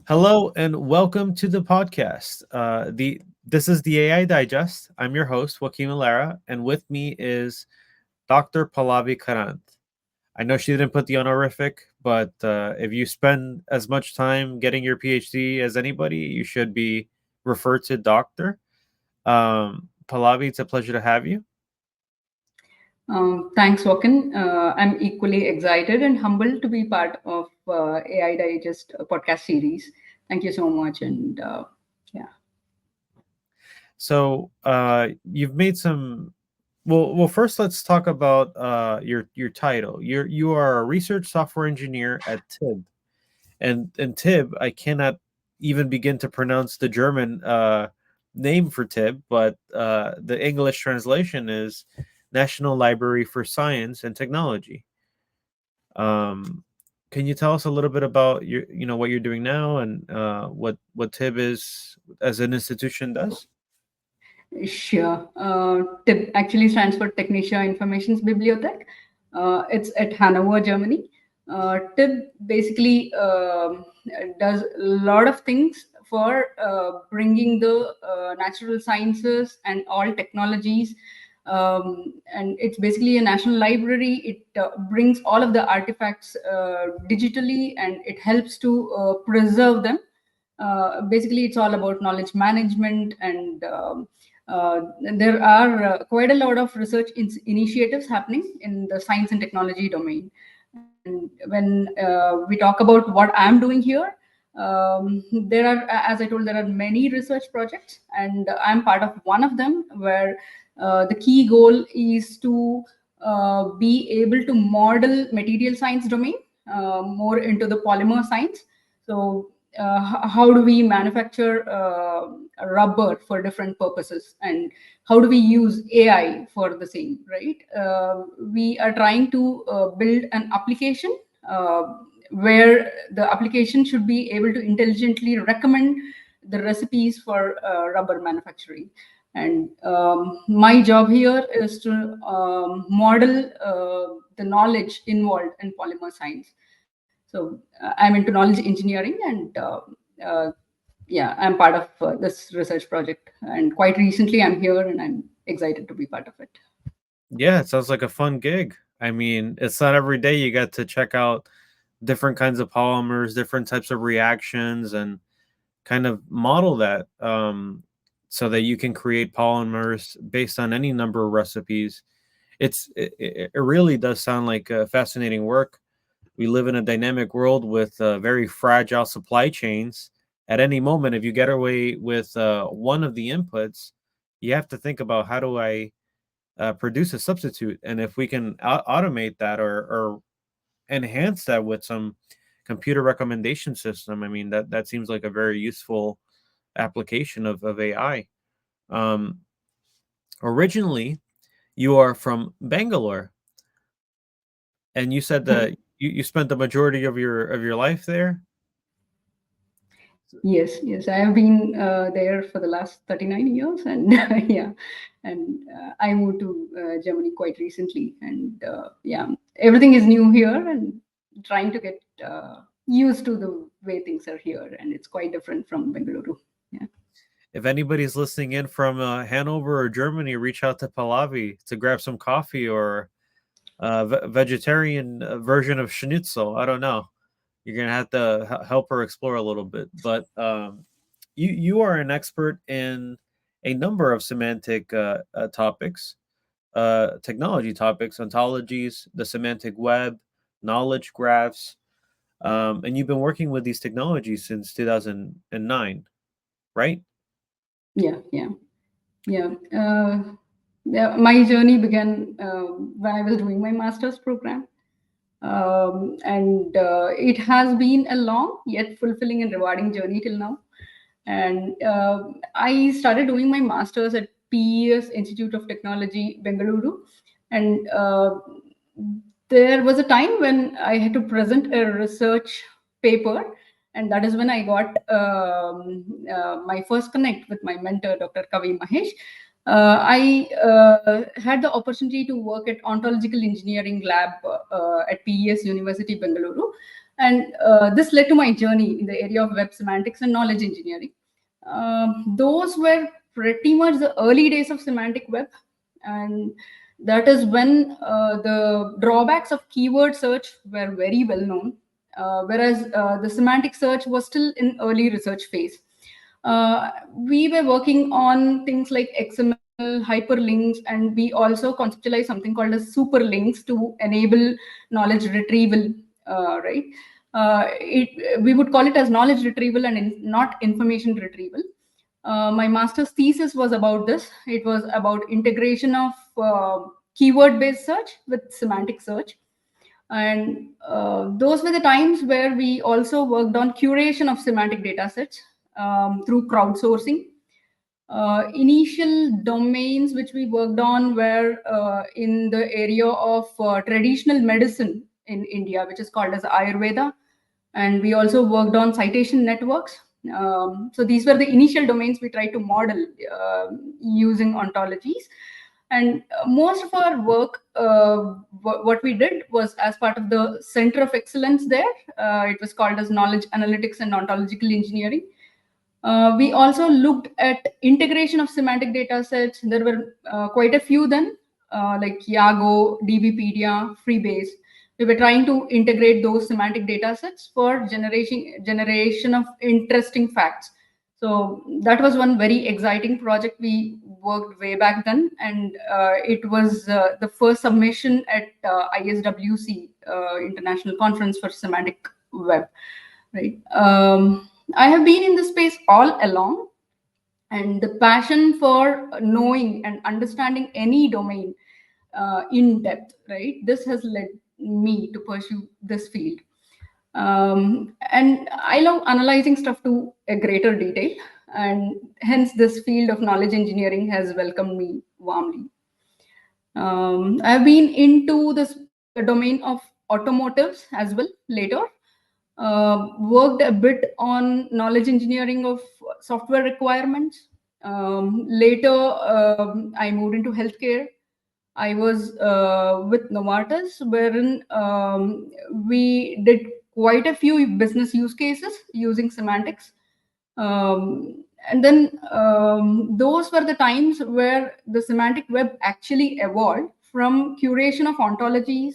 Hello and welcome to the podcast. The This is the AI Digest. I'm your host Joaquin Melara, and with me is Dr. Pallavi Karanth. I know she didn't put the honorific, but if you spend as much time getting your PhD as anybody, you should be referred to doctor. Pallavi, it's a pleasure to have you. Thanks, Joaquin. I'm equally excited and humbled to be part of AI Digest podcast series. Thank you so much. And yeah. So you've made some. Well, first let's talk about your title. You are a research software engineer at TIB, and TIB. I cannot even begin to pronounce the German name for TIB, but the English translation is National Library for Science and Technology. Um, can you tell us a little bit about what you're doing now and what TIB is as an institution does? Sure. TIP actually stands for Technische Informationsbibliothek. It's at Hannover, Germany. TIP basically does a lot of things for bringing the natural sciences and all technologies. And it's basically a national library. It brings all of the artifacts digitally, and it helps to preserve them. Basically, it's all about knowledge management, and there are quite a lot of research initiatives happening in the science and technology domain. And when we talk about what I'm doing here, there are, as I told, there are many research projects, and I'm part of one of them where the key goal is to be able to model material science domain more into the polymer science. So how do we manufacture rubber for different purposes, and how do we use AI for the same, right? We are trying to build an application uh, where the application should be able to intelligently recommend the recipes for rubber manufacturing. And my job here is to model the knowledge involved in polymer science. So I'm into knowledge engineering, and yeah, I'm part of this research project. And quite recently, I'm here, and I'm excited to be part of it. Yeah, it sounds like a fun gig. I mean, it's not every day you get to check out different kinds of polymers, different types of reactions, and kind of model that so that you can create polymers based on any number of recipes. It really does sound like fascinating work. We live in a dynamic world with very fragile supply chains. At any moment, if you get away with one of the inputs, you have to think about how do I produce a substitute, and if we can automate that or enhance that with some computer recommendation system, I mean that seems like a very useful application of AI. Um, Originally, you are from Bangalore, and you said that you spent the majority of your life there. Yes, yes, I have been there for the last 39 years, and yeah, and I moved to Germany quite recently, and yeah, everything is new here, and trying to get used to the way things are here, and it's quite different from Bengaluru. Yeah. If anybody's listening in from Hanover or Germany, reach out to Pallavi to grab some coffee or vegetarian version of schnitzel. I don't know. You're gonna have to help her explore a little bit. But you are an expert in a number of semantic topics, technology topics, ontologies, the semantic web, knowledge graphs, and you've been working with these technologies since 2009, right? Yeah, yeah, yeah. Yeah, my journey began when I was doing my master's program, and it has been a long yet fulfilling and rewarding journey till now. And I started doing my master's at PES Institute of Technology, Bengaluru, and there was a time when I had to present a research paper, and that is when I got my first connect with my mentor, Dr. Kavi Mahesh. I had the opportunity to work at ontological engineering lab at PES University, Bengaluru. And this led to my journey in the area of web semantics and knowledge engineering. Those were pretty much the early days of semantic web, and that is when the drawbacks of keyword search were very well known, whereas the semantic search was still in early research phase. We were working on things like XML, hyperlinks, and we also conceptualized something called as super links to enable knowledge retrieval, right? We would call it as knowledge retrieval and not information retrieval. My master's thesis was about this. It was about integration of keyword-based search with semantic search. And those were the times where we also worked on curation of semantic data sets through crowdsourcing. Initial domains which we worked on were in the area of traditional medicine in India, which is called as Ayurveda. And we also worked on citation networks. So these were the initial domains we tried to model using ontologies. And most of our work, what we did was as part of the Center of Excellence there. It was called as Knowledge Analytics and Ontological Engineering. We also looked at integration of semantic data sets. There were quite a few then, like Yago, DBpedia, Freebase. We were trying to integrate those semantic data sets for generation of interesting facts. So that was one very exciting project we worked way back then, and it was the first submission at ISWC, International Conference for Semantic Web, right? I have been in this space all along, and the passion for knowing and understanding any domain in depth, right? This has led me to pursue this field. And I love analyzing stuff to a greater detail, and hence this field of knowledge engineering has welcomed me warmly. I've been into this domain of automotives as well later. Worked a bit on knowledge engineering of software requirements. Later, I moved into healthcare. I was with Novartis, wherein we did quite a few business use cases using semantics. And then those were the times where the semantic web actually evolved from curation of ontologies.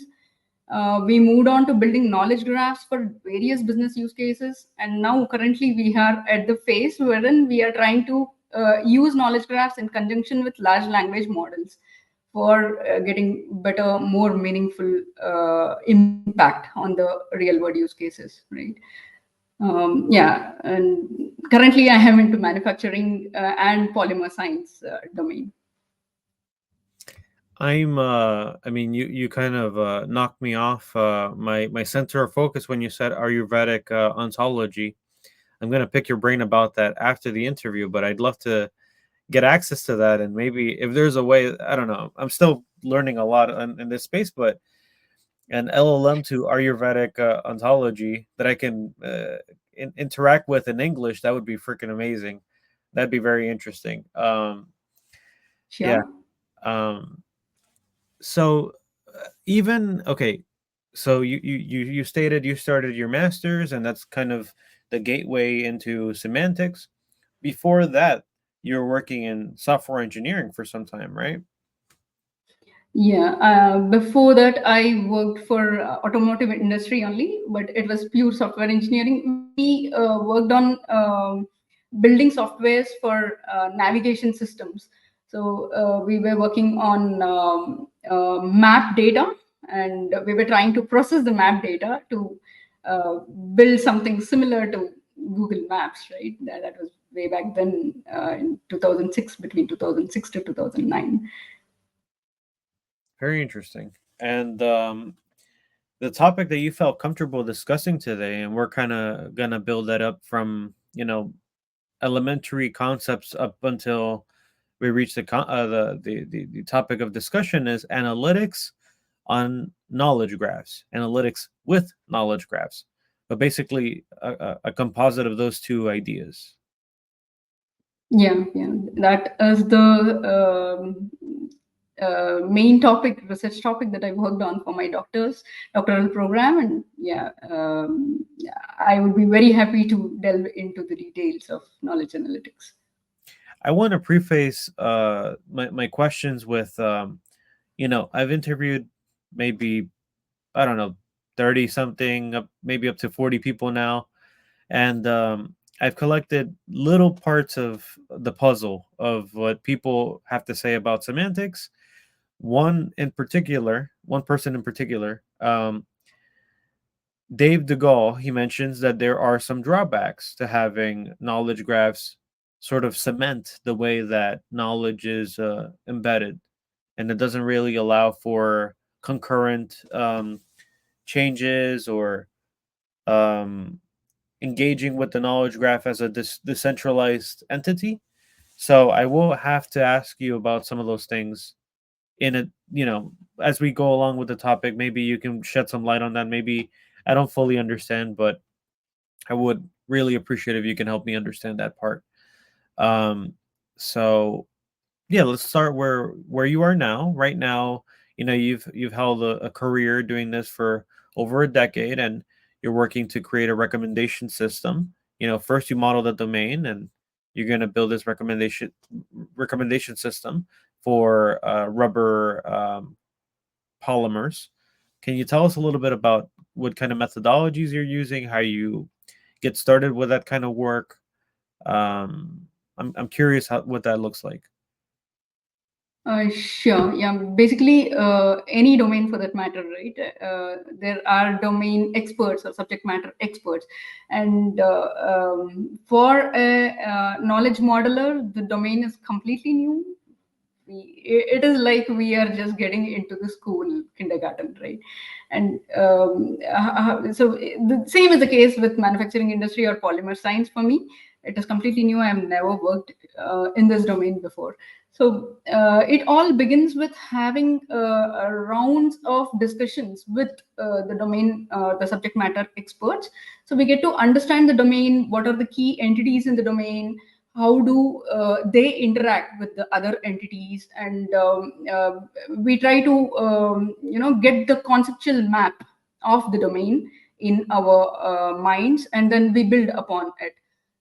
We moved on to building knowledge graphs for various business use cases. And now currently we are at the phase wherein we are trying to use knowledge graphs in conjunction with large language models for getting better, more meaningful impact on the real world use cases, right? Yeah, and currently I am into manufacturing and polymer science domain. I mean, you kind of knocked me off my center of focus when you said Ayurvedic ontology. I'm gonna pick your brain about that after the interview, but I'd love to get access to that, and maybe if there's a way, I don't know. I'm still learning a lot in this space, but an LLM to Ayurvedic ontology that I can interact with in English, that would be freaking amazing. That'd be very interesting. Yeah. Sure. Um, so even okay, so you stated you started your master's, and that's kind of the gateway into semantics. Before that, you were working in software engineering for some time, right? Yeah, before that, I worked for automotive industry only, but it was pure software engineering. We worked on building softwares for navigation systems. So we were working on map data, and we were trying to process the map data to build something similar to Google Maps, right? That was way back then in 2006, between 2006 to 2009. Very interesting. And the topic that you felt comfortable discussing today, and we're kind of gonna build that up from elementary concepts up until we reach the topic of discussion is analytics on knowledge graphs, analytics with knowledge graphs, but basically a composite of those two ideas. Yeah, yeah, that is the main topic, research topic that I worked on for my doctoral program. And yeah, yeah, I would be very happy to delve into the details of knowledge analytics. I want to preface my questions with I've interviewed maybe, I don't know, 30 something, maybe up to 40 people now. And I've collected little parts of the puzzle of what people have to say about semantics. One person in particular, Dave DeGaulle, he mentions that there are some drawbacks to having knowledge graphs sort of cement the way that knowledge is embedded, and it doesn't really allow for concurrent changes or um, engaging with the knowledge graph as a decentralized entity. So I will have to ask you about some of those things in a as we go along with the topic. Maybe you can shed some light on that. Maybe I don't fully understand, but I would really appreciate if you can help me understand that part. Um, so yeah, let's start where you are now. Right now, you've held a career doing this for over a decade, and you're working to create a recommendation system. First you model the domain, and you're going to build this recommendation system for rubber polymers. Can you tell us a little bit about what kind of methodologies you're using, how you get started with that kind of work? I'm curious what that looks like. Sure. Yeah. Basically, any domain for that matter, right? There are domain experts or subject matter experts, and for a knowledge modeler, the domain is completely new. It is like we are just getting into the school kindergarten, right? And so the same is the case with manufacturing industry or polymer science. For me, it is completely new. I have never worked in this domain before. So it all begins with having rounds of discussions with the subject matter experts. So we get to understand the domain, what are the key entities in the domain, how do they interact with the other entities, and we try to get the conceptual map of the domain in our minds, and then we build upon it.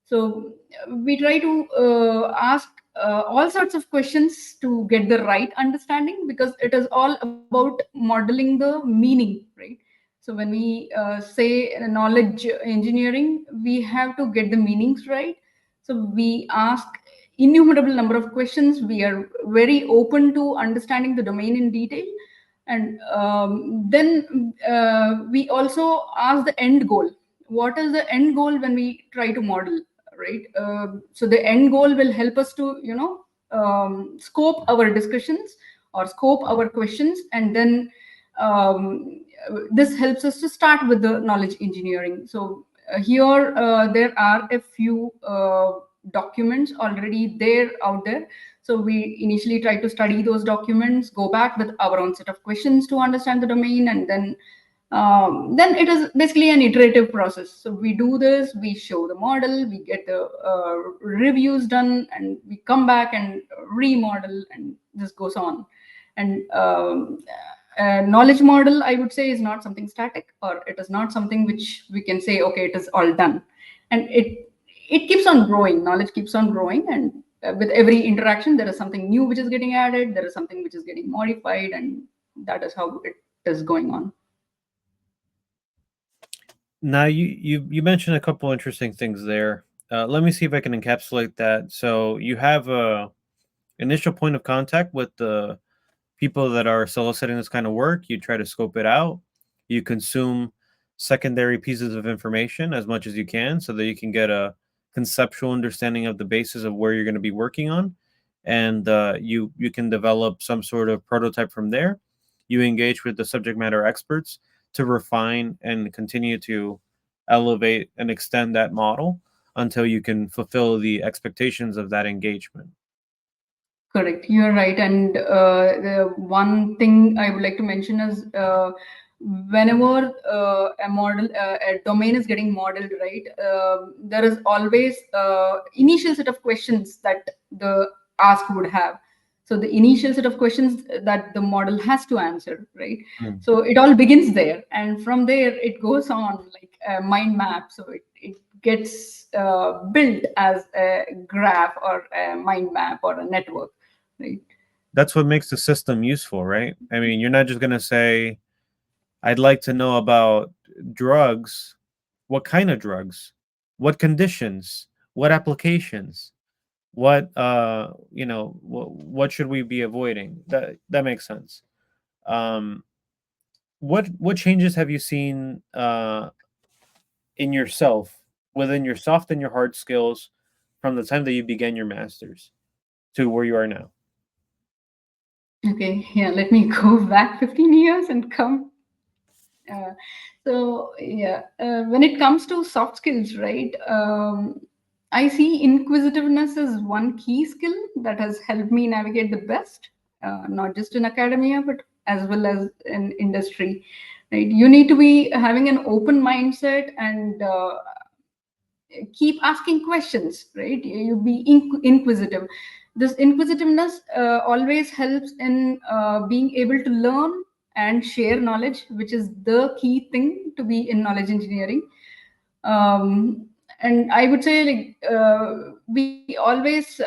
So we try to ask all sorts of questions to get the right understanding, because it is all about modeling the meaning, right? So when we say knowledge engineering, we have to get the meanings right. So we ask innumerable number of questions. We are very open to understanding the domain in detail, and then we also ask the end goal. What is the end goal when we try to model, right? So the end goal will help us to scope our discussions or scope our questions, and then this helps us to start with the knowledge engineering. So here there are a few documents already there out there. So we initially try to study those documents, go back with our own set of questions to understand the domain, and then it is basically an iterative process. So we do this, we show the model, we get the reviews done, and we come back and remodel, and this goes on. And a knowledge model, I would say, is not something static, or it is not something which we can say, okay, it is all done. And it keeps on growing. Knowledge keeps on growing, and with every interaction, there is something new which is getting added. There is something which is getting modified, and that is how it is going on. Now you mentioned a couple interesting things there. Let me see if I can encapsulate that. So you have a initial point of contact with the people that are soliciting this kind of work. You try to scope it out. You consume secondary pieces of information as much as you can, so that you can get a conceptual understanding of the basis of where you're going to be working on, and you can develop some sort of prototype from there. You engage with the subject matter experts to refine and continue to elevate and extend that model until you can fulfill the expectations of that engagement. Correct. You're right. And the one thing I would like to mention is whenever a domain is getting modeled, right, there is always initial set of questions that the ask would have. So the initial set of questions that the model has to answer, right? Mm. So it all begins there, and from there it goes on like a mind map. So it gets built as a graph or a mind map or a network, right? That's what makes the system useful, right? I mean, you're not just going to say, I'd like to know about drugs. What kind of drugs? What conditions? What applications? What should we be avoiding? That makes sense. Um, what changes have you seen in yourself, within your soft and your hard skills, from the time that you began your masters to where you are now? Okay, yeah, let me go back 15 years and come. Uh, when it comes to soft skills, right? I see inquisitiveness as one key skill that has helped me navigate the best, not just in academia, but as well as in industry. Right? You need to be having an open mindset and keep asking questions, right? You be inquisitive. This inquisitiveness always helps in being able to learn and share knowledge, which is the key thing to be in knowledge engineering. And I would say, like, we always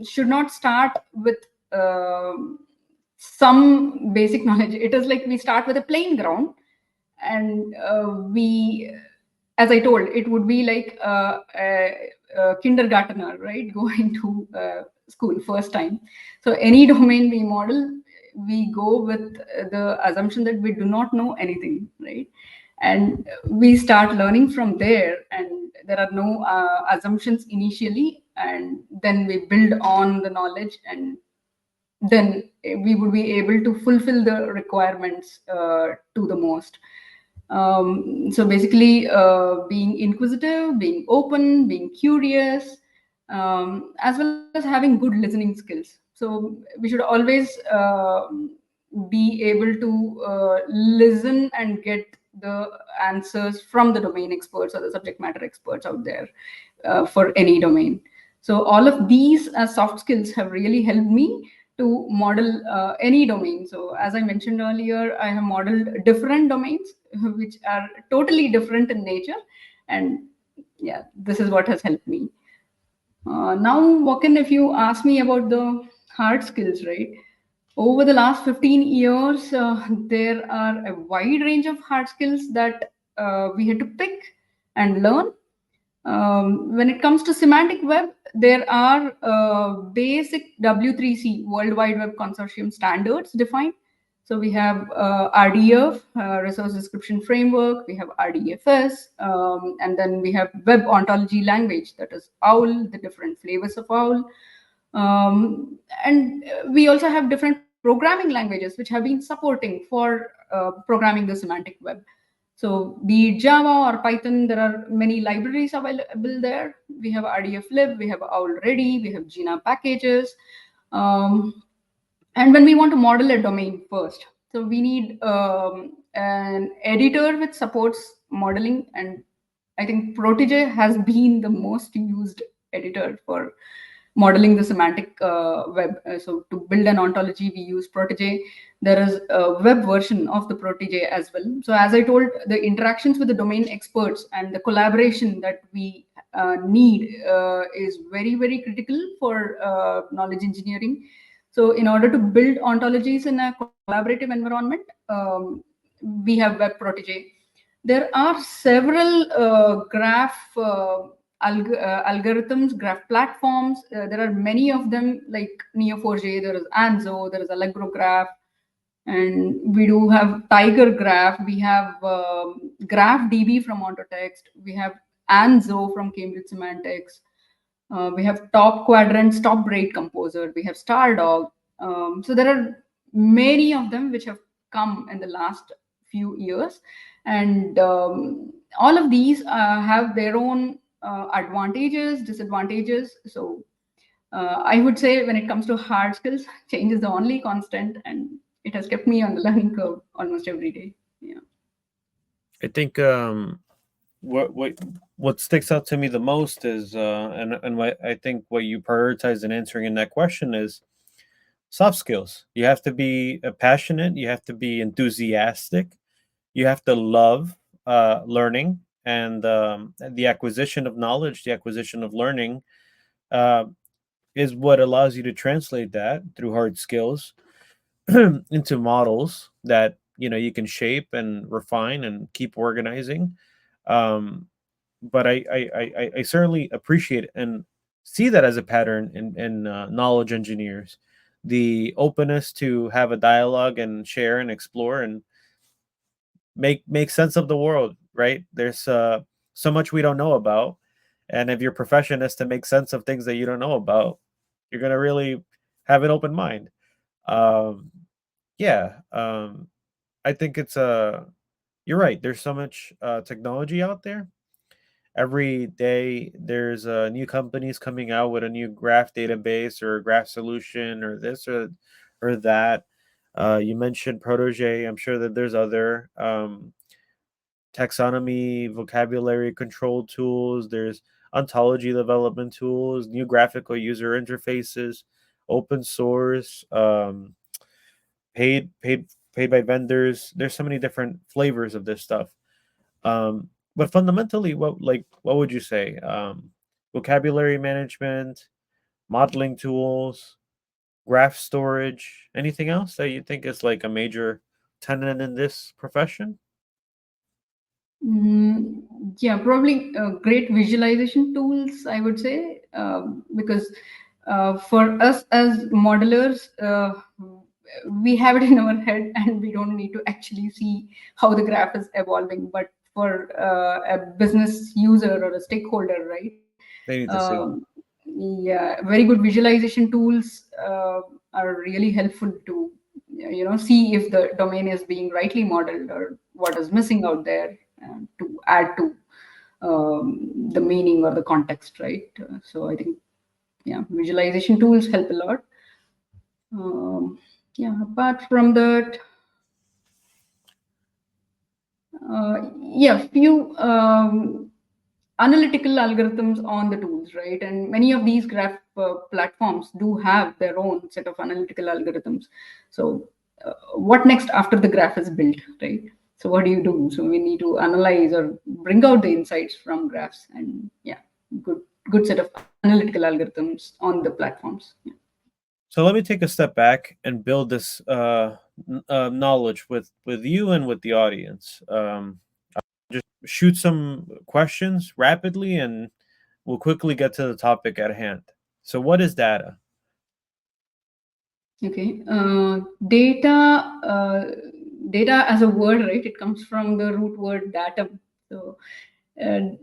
should not start with some basic knowledge. It is like we start with a playing ground, and we, as I told, it would be like a kindergartner, right? Going to school first time. So any domain we model, we go with the assumption that we do not know anything, right? And we start learning from there, and there are no assumptions initially, and then we build on the knowledge, and then we would be able to fulfill the requirements to the most. So basically, being inquisitive, being open, being curious, as well as having good listening skills. So we should always be able to listen and get the answers from the domain experts or the subject matter experts out there for any domain. So all of these soft skills have really helped me to model any domain. So as I mentioned earlier, I have modeled different domains which are totally different in nature, and yeah, this is what has helped me. Now, Joaquin, if you ask me about the hard skills, right? Over the last 15 years, there are a wide range of hard skills that we had to pick and learn. When it comes to semantic web, there are basic W3C, World Wide Web Consortium standards defined. So we have RDF, Resource Description Framework, we have RDFS, and then we have Web Ontology Language, that is OWL, the different flavors of OWL. And we also have different programming languages which have been supporting for programming the semantic web. So be it Java or Python, there are many libraries available there. We have RDF-lib, we have already, we have Gina packages. Um, and when we want to model a domain first, so we need an editor which supports modeling. And I think Protege has been the most used editor for modeling the semantic web. So to build an ontology, we use Protege. There is a web version of the Protege as well. So as I told, the interactions with the domain experts and the collaboration that we need is very, very critical for knowledge engineering. So in order to build ontologies in a collaborative environment, we have Web Protege. There are several graph algorithms, graph platforms. There are many of them like Neo4j, there is Anzo, there is Allegro Graph, and we do have Tiger Graph. We have GraphDB from Autotext. We have Anzo from Cambridge Semantics. We have Top Quadrants, Top Rate Composer. We have Stardog. So there are many of them which have come in the last few years, and all of these have their own advantages, disadvantages. So I would say when it comes to hard skills, change is the only constant, and it has kept me on the learning curve almost every day. Yeah. I think what sticks out to me the most is and what I think what you prioritize in answering in that question is soft skills. You have to be passionate, you have to be enthusiastic, you have to love learning and the acquisition of knowledge, the acquisition of learning uh, is what allows you to translate that through hard skills into models that you can shape and refine and keep organizing. Um, but I certainly appreciate and see that as a pattern in knowledge engineers, the openness to have a dialogue and share and explore and make sense of the world. Right? There's so much we don't know about, and if your profession is to make sense of things that you don't know about, you're gonna really have an open mind. Um, yeah, I think it's you're right. There's so much technology out there. Every day, there's new companies coming out with a new graph database or a graph solution or this or that. You mentioned Protege. I'm sure that there's other taxonomy, vocabulary control tools. There's ontology development tools, new graphical user interfaces, open source. Paid by vendors. There's so many different flavors of this stuff. But fundamentally, what would you say? Vocabulary management, modeling tools, graph storage. Anything else that you think is like a major tenet in this profession? Mm, yeah, probably great visualization tools, I would say, because for us as modelers, we have it in our head and we don't need to actually see how the graph is evolving. But for a business user or a stakeholder, right? They need to see. Um, yeah, very good visualization tools are really helpful to see if the domain is being rightly modeled or what is missing out there to add to the meaning or the context, right? So I think, yeah, visualization tools help a lot. Um, yeah, apart from that, yeah, few analytical algorithms on the tools, right? And many of these graph platforms do have their own set of analytical algorithms. So, what next after the graph is built, right? So, what do you do? So, we need to analyze or bring out the insights from graphs, and yeah, good good set of analytical algorithms on the platforms. Yeah. So let me take a step back and build this knowledge with you and with the audience. Just shoot some questions rapidly, and we'll quickly get to the topic at hand. So, what is data? Okay. Data as a word, right? It comes from the root word datum. So, uh,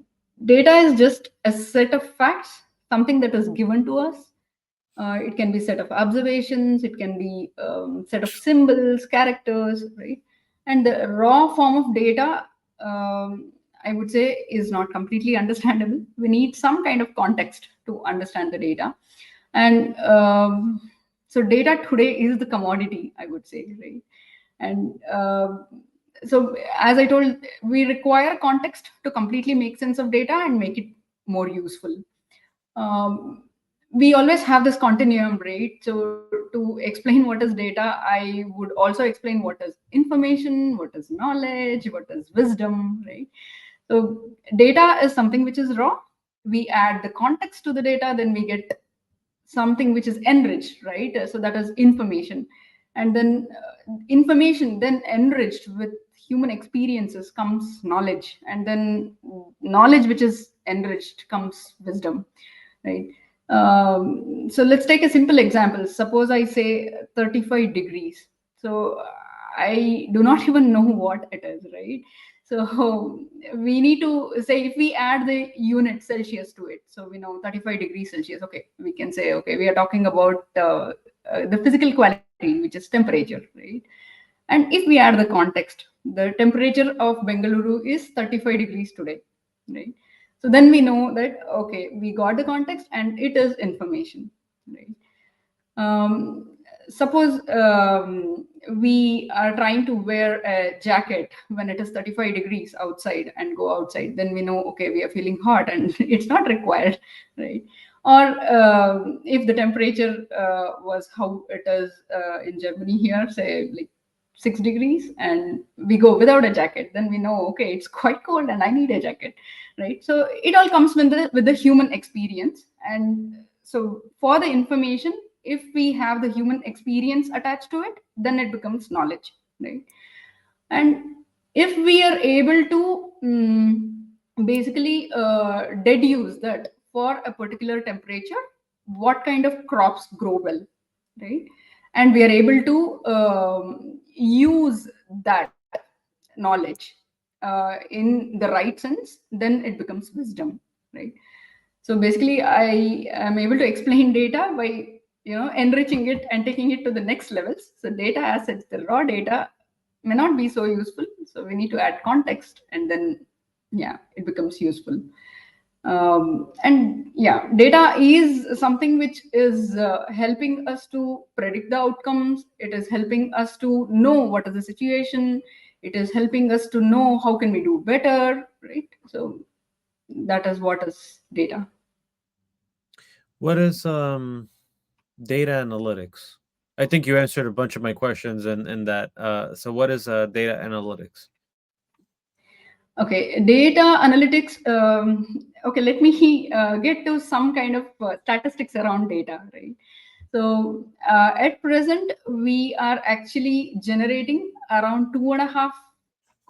data is just a set of facts, something that is given to us. It can be set of observations. It can be set of symbols, characters, right? And the raw form of data, I would say, is not completely understandable. We need some kind of context to understand the data, and so data today is the commodity, I would say, right? And so, as I told, we require context to completely make sense of data and make it more useful. um, we always have this continuum, right? So to explain what is data, I would also explain what is information, what is knowledge, what is wisdom, right? So data is something which is raw. We add the context to the data, then we get something which is enriched, right? So that is information. And then information then enriched with human experiences comes knowledge. And then knowledge which is enriched comes wisdom, right? So let's take a simple example. Suppose I say 35 degrees. So I do not even know what it is, right? So we need to say, if we add the unit Celsius to it, so we know 35 degrees Celsius. Okay, we can say, okay, we are talking about the physical quality, which is temperature, right? And if we add the context, the temperature of Bengaluru is 35 degrees today, right? So then we know that, okay, we got the context and it is information, right? Suppose we are trying to wear a jacket when it is 35 degrees outside and go outside, then we know, okay, we are feeling hot and it's not required, right? Or if the temperature was how it is in Germany here, say like 6 degrees, and we go without a jacket, then we know, okay, it's quite cold and I need a jacket, right? So it all comes with the human experience. And so for the information, if we have the human experience attached to it, then it becomes knowledge, right? And if we are able to basically deduce that for a particular temperature, what kind of crops grow well, right? And we are able to use that knowledge in the right sense, then it becomes wisdom, right? So basically, I am able to explain data by enriching it and taking it to the next levels. So data as such, the raw data may not be so useful. So we need to add context, and then yeah, it becomes useful. And yeah, data is something which is helping us to predict the outcomes. It is helping us to know what is the situation. It is helping us to know how can we do better, right? So that is what is data. What is data analytics? I think you answered a bunch of my questions in that. So what is data analytics? Okay, data analytics. Okay, let me get to some kind of statistics around data, right? So at present, we are actually generating around 2.5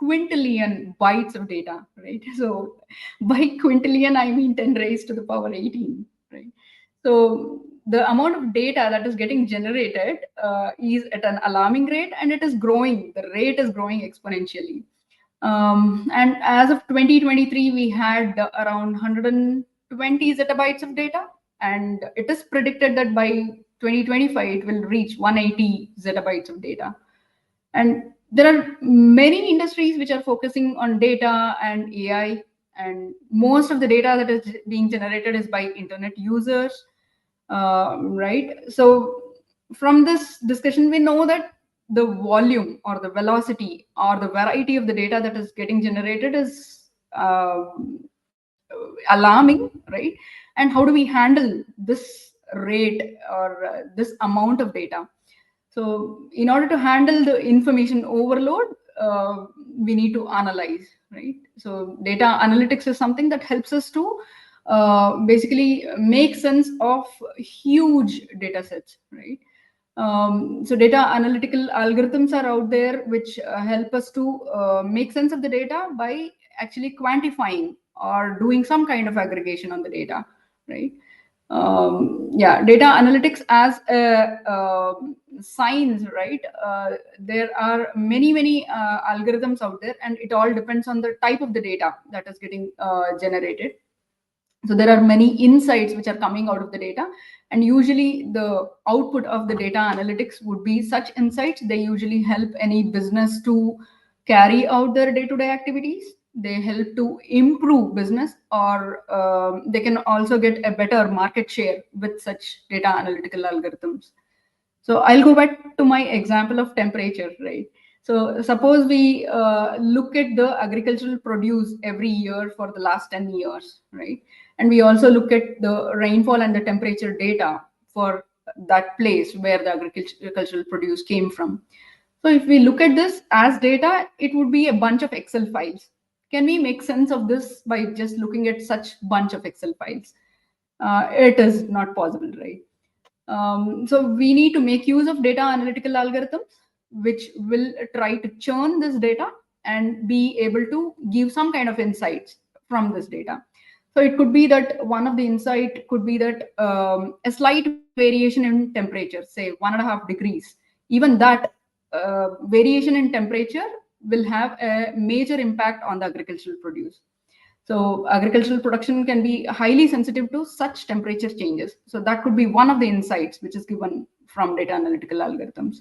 quintillion bytes of data, right? So by quintillion, I mean 10 raised to the power 18, right? So the amount of data that is getting generated is at an alarming rate, and it is growing. The rate is growing exponentially. And as of 2023, we had around 120 zettabytes of data, and it is predicted that by 2025 it will reach 180 zettabytes of data. And there are many industries which are focusing on data and AI, and most of the data that is being generated is by internet users, right? So from this discussion, we know that the volume or the velocity or the variety of the data that is getting generated is alarming, right? And how do we handle this rate or this amount of data? So in order to handle the information overload, we need to analyze, right? So data analytics is something that helps us to basically make sense of huge data sets, right? So data analytical algorithms are out there which help us to make sense of the data by actually quantifying or doing some kind of aggregation on the data, right? Yeah, data analytics as a science, right? There are many algorithms out there, and it all depends on the type of the data that is getting generated. So there are many insights which are coming out of the data, and usually the output of the data analytics would be such insights. They usually help any business to carry out their day-to-day activities. They help to improve business, or they can also get a better market share with such data analytical algorithms. So I'll go back to my example of temperature, right? So suppose we look at the agricultural produce every year for the last 10 years, right? And we also look at the rainfall and the temperature data for that place where the agricultural produce came from. So if we look at this as data, it would be a bunch of Excel files. Can we make sense of this by just looking at such bunch of Excel files? It is not possible, right? So we need to make use of data analytical algorithms, which will try to churn this data and be able to give some kind of insights from this data. So it could be that one of the insight could be that a slight variation in temperature, say 1.5 degrees, even that variation in temperature will have a major impact on the agricultural produce. So agricultural production can be highly sensitive to such temperature changes. So that could be one of the insights which is given from data analytical algorithms.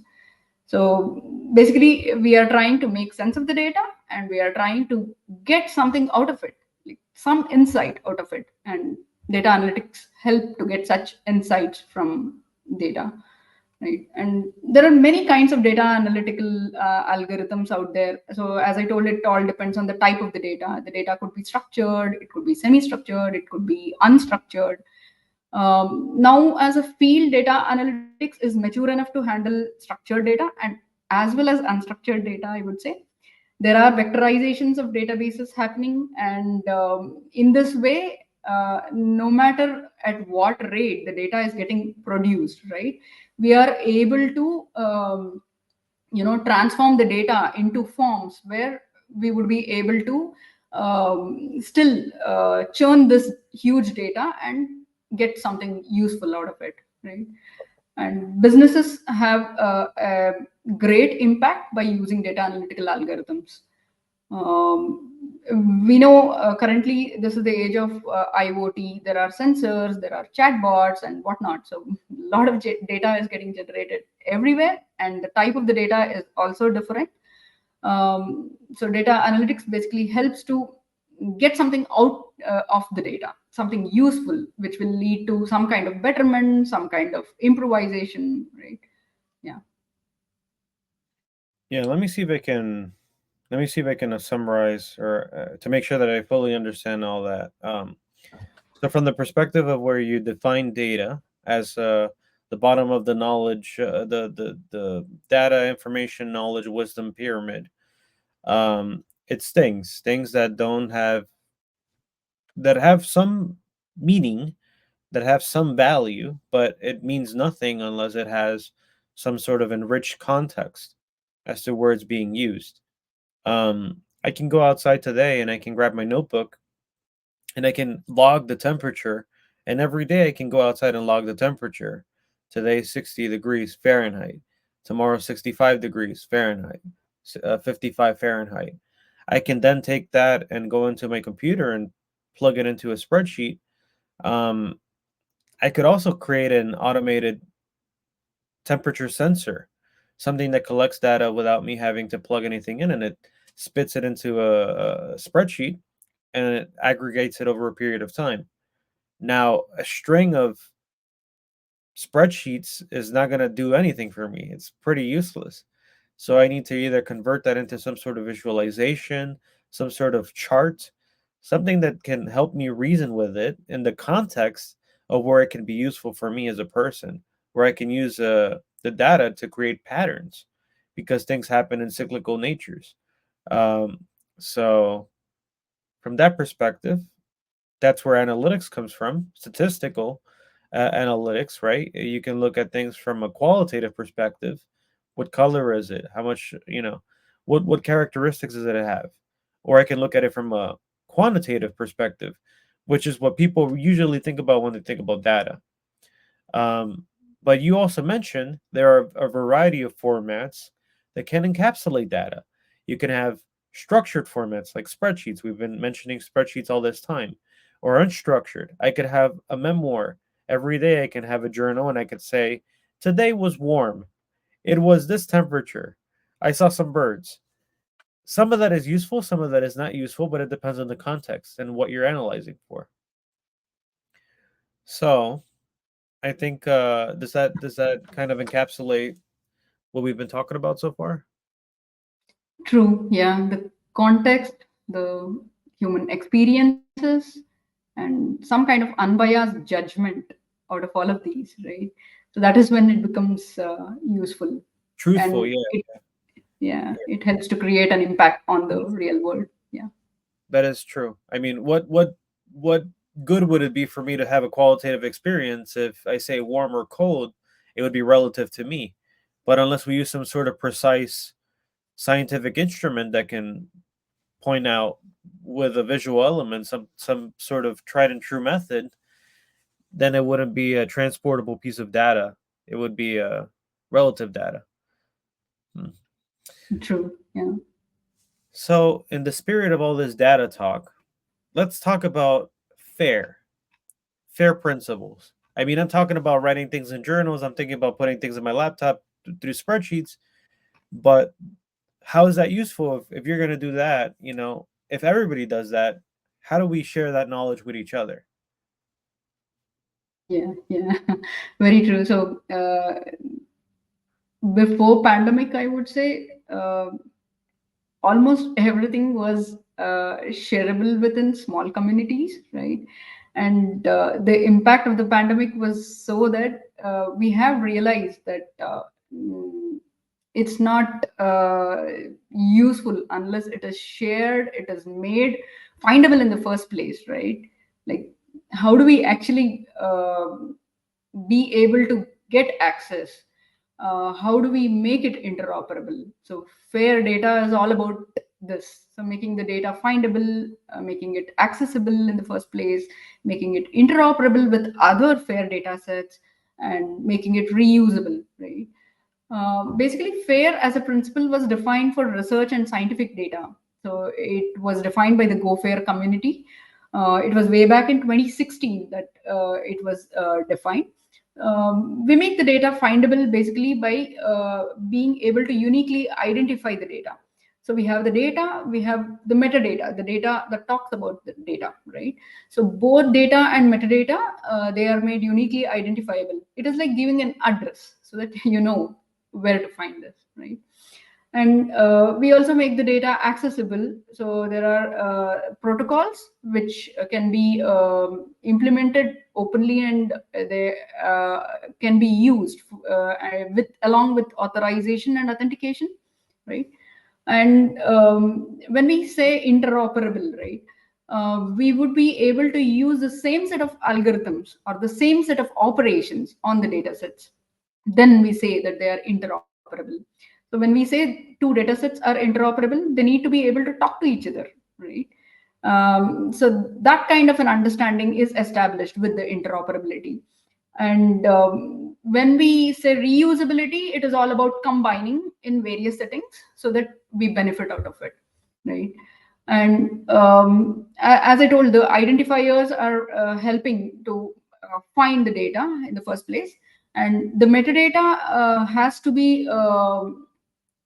So basically, we are trying to make sense of the data, and we are trying to get something out of it, like some insight out of it. And data analytics help to get such insights from data, right? And there are many kinds of data analytical algorithms out there. So as I told, it all depends on the type of the data. The data could be structured, it could be semi-structured, it could be unstructured. Now, as a field, data analytics is mature enough to handle structured data and as well as unstructured data, I would say. There are vectorizations of databases happening, and in this way, no matter at what rate the data is getting produced, right, we are able to transform the data into forms where we would be able to still churn this huge data and get something useful out of it, right? And businesses have a great impact by using data analytical algorithms. We know currently this is the age of IoT. There are sensors, there are chatbots, and whatnot. So a lot of data is getting generated everywhere, and the type of the data is also different. So data analytics basically helps to get something out of the data, something useful, which will lead to some kind of betterment, some kind of improvisation, right? Yeah. Yeah, let me see if I can summarize or to make sure that I fully understand all that. So, from the perspective of where you define data as the bottom of the knowledge, the data, information, knowledge, wisdom pyramid, it's things that don't have that have some meaning, that have some value, but it means nothing unless it has some sort of enriched context as to where it's being used. I can go outside today and I can grab my notebook and I can log the temperature. And every day I can go outside and log the temperature. Today, 60 degrees Fahrenheit. Tomorrow, 65 degrees Fahrenheit, 55 Fahrenheit. I can then take that and go into my computer and plug it into a spreadsheet. Um, I could also create an automated temperature sensor, something that collects data without me having to plug anything in, and it spits it into a spreadsheet and it aggregates it over a period of time. Now, a string of spreadsheets is not going to do anything for me. It's pretty useless. So I need to either convert that into some sort of visualization, some sort of chart, something that can help me reason with it in the context of where it can be useful for me as a person, where I can use the data to create patterns because things happen in cyclical natures. Um, so, from that perspective, that's where analytics comes from, statistical analytics, right? You can look at things from a qualitative perspective. What color is it? How much, what characteristics does it have? Or I can look at it from a quantitative perspective, which is what people usually think about when they think about data. Um, but you also mentioned there are a variety of formats that can encapsulate data. You can have structured formats like spreadsheets. We've been mentioning spreadsheets all this time, or unstructured. I could have a memoir. Every day I can have a journal and I could say, today was warm. It was this temperature. I saw some birds. Some of that is useful, some of that is not useful, but it depends on the context and what you're analyzing for. So, I think does that kind of encapsulate what we've been talking about so far? True, yeah. The context, the human experiences, and some kind of unbiased judgment out of all of these, right? So that is when it becomes useful, Truthful, and yeah, yeah, it helps to create an impact on the real world. Yeah, that is true. I mean, what good would it be for me to have a qualitative experience if I say warm or cold? It would be relative to me, but unless we use some sort of precise scientific instrument that can point out with a visual element some sort of tried and true method, then it wouldn't be a transportable piece of data. It would be a relative data. Hmm. true. Yeah, So, in the spirit of all this data talk, let's talk about fair, fair principles. I mean, I'm talking about writing things in journals, I'm thinking about putting things in my laptop through spreadsheets, but how is that useful if you're going to do that? If everybody does that, how do we share that knowledge with each other? yeah, yeah. Very true. So before pandemic, I would say almost everything was shareable within small communities, right? And the impact of the pandemic was so that we have realized that mm, it's not useful unless it is shared, it is made findable in the first place, right? Like, how do we actually be able to get access? How do we make it interoperable? So fair data is all about this. So making the data findable, making it accessible in the first place, making it interoperable with other fair data sets, and making it reusable, right? Basically, FAIR as a principle was defined for research and scientific data. So it was defined by the Go Fair community. It was way back in 2016 that it was defined. We make the data findable basically by being able to uniquely identify the data. So we have the data, we have the data that talks about the data, right? So both data and metadata, they are made uniquely identifiable. It is like giving an address so that you know where to find this, right? And we also make the data accessible. So there are protocols which can be implemented openly, and they can be used with along with authorization and authentication, right? And when we say interoperable, right, we would be able to use the same set of algorithms or the same set of operations on the data sets. Then we say that they are interoperable. So when we say two data sets are interoperable, they need to be able to talk to each other, right? So that kind of an understanding is established with the interoperability. And when we say reusability, it is all about combining in various settings so that we benefit out of it, right? And as I told, the identifiers are helping to find the data in the first place, and the metadata has to be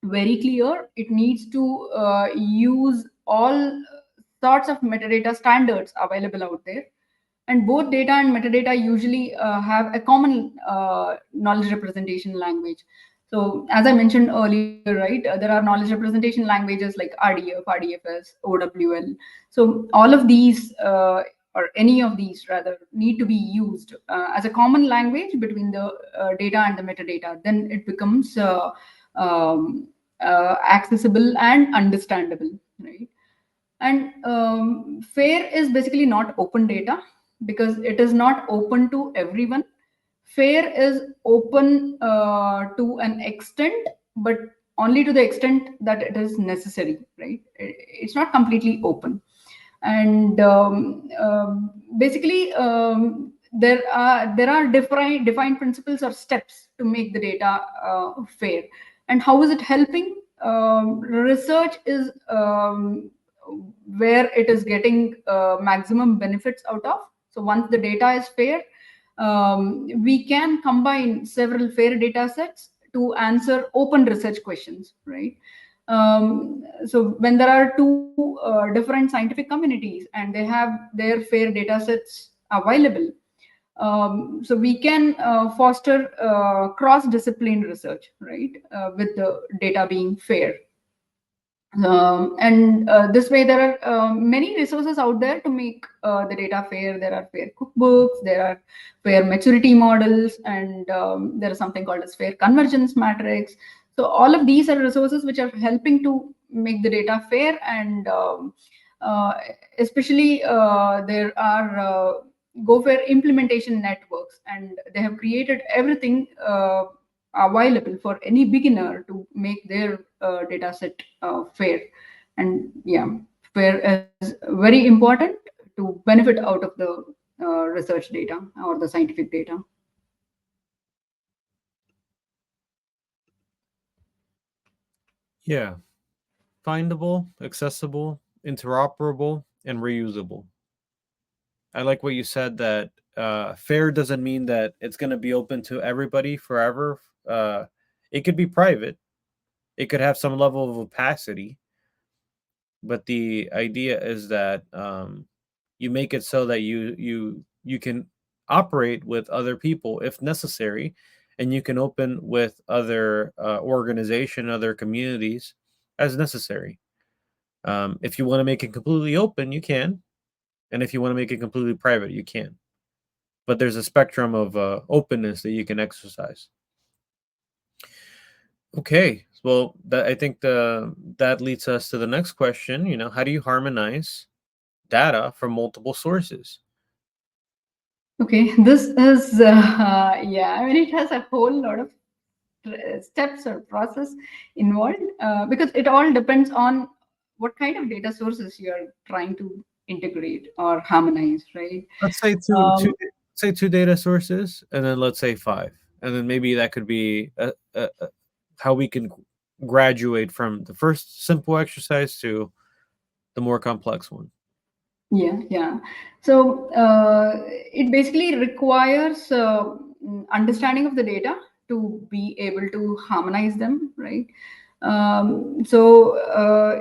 very clear. It needs to use all sorts of metadata standards available out there. And both data and metadata usually have a common knowledge representation language. So as I mentioned earlier, right, there are knowledge representation languages like RDF, RDFS, OWL. So all of these, or any of these rather, need to be used as a common language between the data and the metadata. Then it becomes um, accessible and understandable, right? And FAIR is basically not open data because it is not open to everyone. FAIR is open to an extent, but only to the extent that it is necessary, right? It's not completely open. And basically, there are defined principles or steps to make the data fair. And how is it helping? Research is where it is getting maximum benefits out of. So once the data is fair, we can combine several fair data sets to answer open research questions, right? So when there are two different scientific communities and they have their fair data sets available, so we can foster cross-discipline research, right, with the data being fair. And this way, there are many resources out there to make the data fair. There are fair cookbooks, there are fair maturity models, and there is something called as fair convergence matrix. So all of these are resources which are helping to make the data fair. And uh, especially there are go fair implementation networks, and they have created everything available for any beginner to make their data set fair. And yeah, fair is very important to benefit out of the research data or the scientific data. Yeah. Findable, accessible, interoperable, and reusable. I like what you said that fair doesn't mean that it's going to be open to everybody forever. Uh, it could be private, it could have some level of opacity, but the idea is that you make it so that you can operate with other people if necessary, and you can open with other organization, other communities as necessary. If you want to make it completely open, you can. And if you want to make it completely private, you can. But there's a spectrum of openness that you can exercise. Okay, well, I think that leads us to the next question. How do you harmonize data from multiple sources? Okay, this is yeah. I mean, it has a whole lot of steps or process involved, because it all depends on what kind of data sources you are trying to integrate or harmonize, right? Let's say two Um, say two data sources, and then let's say five, and then maybe that could be how we can graduate from the first simple exercise to the more complex one. Yeah, yeah. So it basically requires understanding of the data to be able to harmonize them, right? So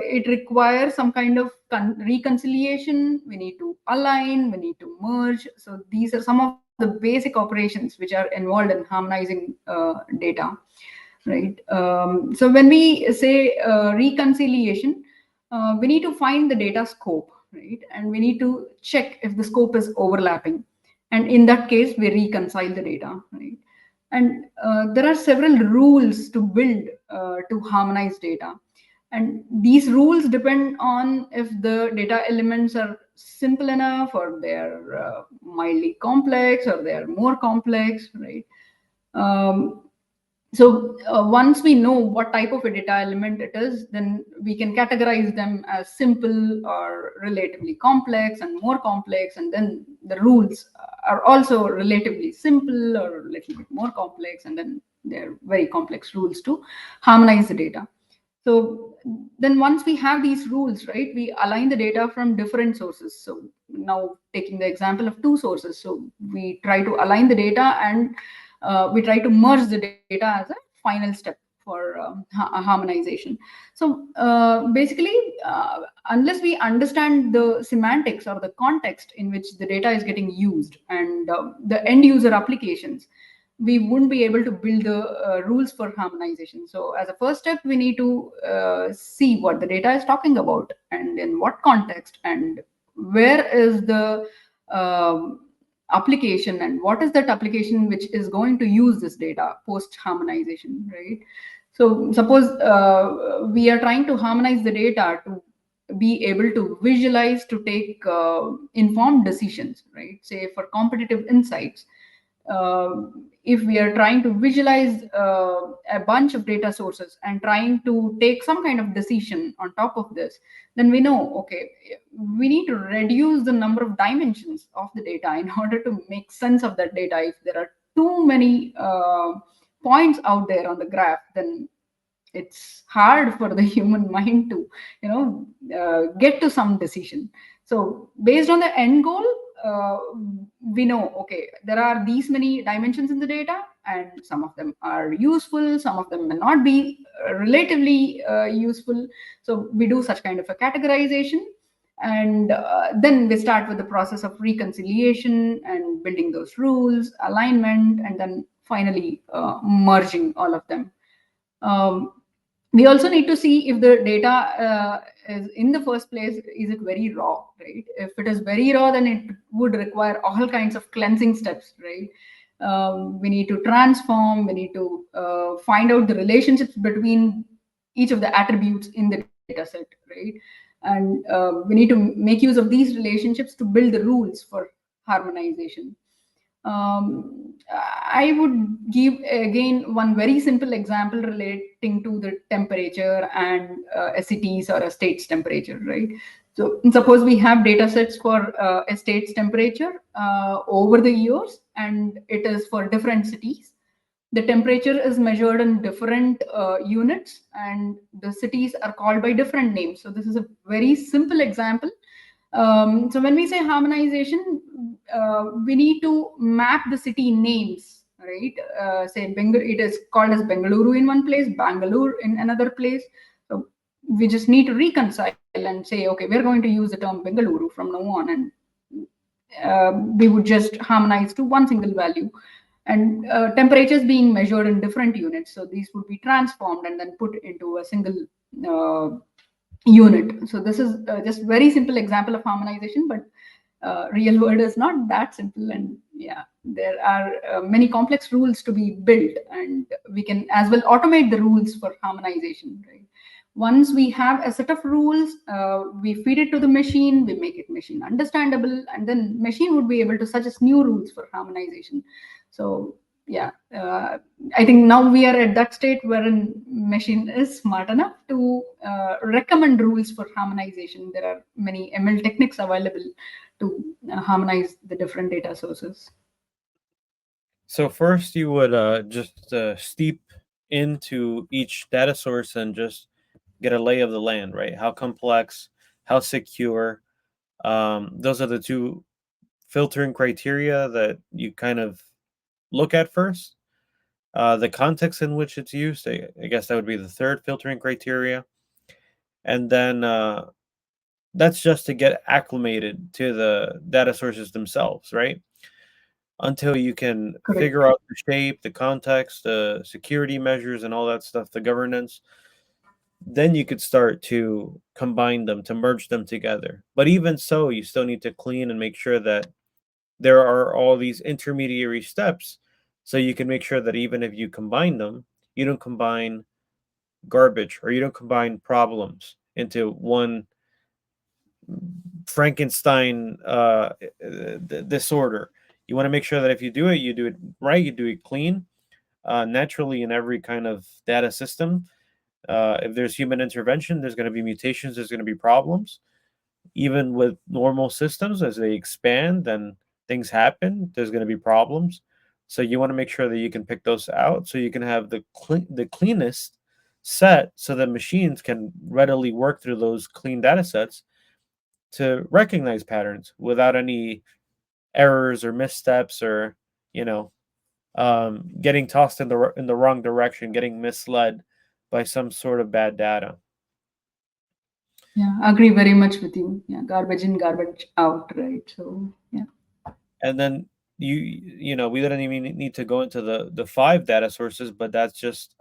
it requires some kind of reconciliation. We need to align, we need to merge. So these are some of the basic operations which are involved in harmonizing data, right? So when we say reconciliation, we need to find the data scope, right? And we need to check if the scope is overlapping. And in that case, we reconcile the data, right? And there are several rules to build to harmonize data. And these rules depend on if the data elements are simple enough, or they're mildly complex, or they're more complex, right? Um, so once we know what type of a data element it is, then we can categorize them as simple or relatively complex and more complex. And then the rules are also relatively simple or a little bit more complex. And then they're very complex rules to harmonize the data. So then once we have these rules, right, we align the data from different sources. So now taking the example of two sources, so we try to align the data, and we try to merge the data as a final step for harmonization. So basically, unless we understand the semantics or the context in which the data is getting used, and the end user applications, we wouldn't be able to build the rules for harmonization. So as a first step, we need to see what the data is talking about, and in what context, and where is the um, application, and what is that application which is going to use this data post harmonization, right? So suppose we are trying to harmonize the data to be able to visualize, to take informed decisions, right? Say for competitive insights, uh, if we are trying to visualize a bunch of data sources and trying to take some kind of decision on top of this, then we know, okay, we need to reduce the number of dimensions of the data in order to make sense of that data. If there are too many points out there on the graph, then it's hard for the human mind to get to some decision. So based on the end goal, uh, we know, okay, there are these many dimensions in the data, and some of them are useful, some of them may not be relatively useful. So we do such kind of a categorization, and then we start with the process of reconciliation and building those rules, alignment, and then finally merging all of them. um, we also need to see if the data is, in the first place, is it very raw, right? If it is very raw, then it would require all kinds of cleansing steps, right? We need to transform, we need to find out the relationships between each of the attributes in the data set, right? And we need to make use of these relationships to build the rules for harmonization. I would give again one very simple example relating to the temperature and a city's or a state's temperature, right? So suppose we have data sets for a state's temperature over the years, and it is for different cities. The temperature is measured in different units, and the cities are called by different names. So this is a very simple example. So when we say harmonization, we need to map the city names, right? Say it is called as Bengaluru in one place, Bangalore in another place. So we just need to reconcile and say, okay, we're going to use the term Bengaluru from now on, and we would just harmonize to one single value. And temperatures being measured in different units, so these would be transformed and then put into a single uh, unit. So this is just very simple example of harmonization, but real world is not that simple, and yeah, there are many complex rules to be built, and we can as well automate the rules for harmonization, right? Once we have a set of rules, we feed it to the machine, we make it machine understandable, and then machine would be able to suggest new rules for harmonization. So yeah, I think now we are at that state wherein machine is smart enough to recommend rules for harmonization. There are many ML techniques available to harmonize the different data sources. So first, you would just steep into each data source and just get a lay of the land, right? How complex, how secure. Those are the two filtering criteria that you kind of look at first. The context in which it's used, I guess that would be the third filtering criteria. And then that's just to get acclimated to the data sources themselves, right? Until you can Correct. figure out the shape, the context, the security measures, and all that stuff, the governance, then you could start to combine them, to merge them together. But even so, you still need to clean and make sure that there are all these intermediary steps so you can make sure that even if you combine them, you don't combine garbage or you don't combine problems into one Frankenstein disorder. You want to make sure that if you do it right, you do it clean. Naturally, in every kind of data system, if there's human intervention, there's going to be mutations, there's going to be problems. Even with normal systems, as they expand and things happen, there's going to be problems. So you want to make sure that you can pick those out, so you can have the cleanest set, so that machines can readily work through those clean data sets to recognize patterns without any errors or missteps or you know getting tossed in the wrong direction, getting misled by some sort of bad data. Yeah, agree very much with you. Yeah, garbage in, garbage out, right? So yeah. And then we didn't even need to go into the five data sources, but that's just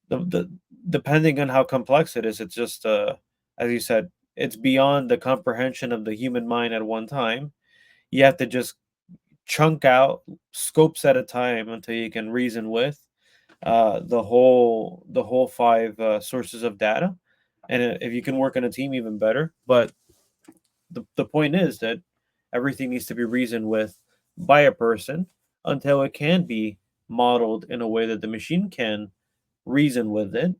the depending on how complex it is, it's just as you said, it's beyond the comprehension of the human mind at one time. You have to just chunk out scopes at a time until you can reason with the whole five sources of data. And if you can work in a team, even better. But the point is that everything needs to be reasoned with by a person until it can be modeled in a way that the machine can reason with it.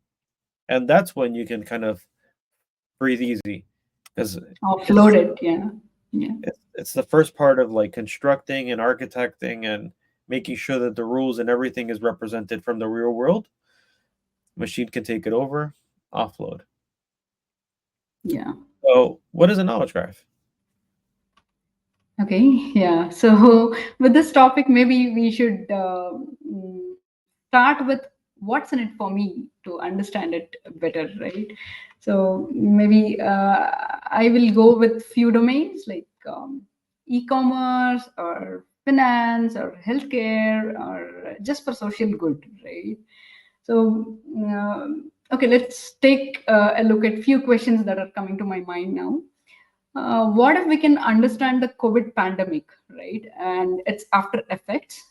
And that's when you can kind of breathe easy, because Offload it's it. Yeah. Yeah. it's the first part of like constructing and architecting and making sure that the rules and everything is represented from the real world. Machine can take it over, offload. Yeah. So what is a knowledge graph? Okay, yeah. So with this topic, maybe we should start with what's in it for me to understand it better, right? So maybe I will go with few domains like e-commerce or finance or healthcare or just for social good, right? So okay, let's take a look at few questions that are coming to my mind now. What if we can understand the COVID pandemic, right, and its after effects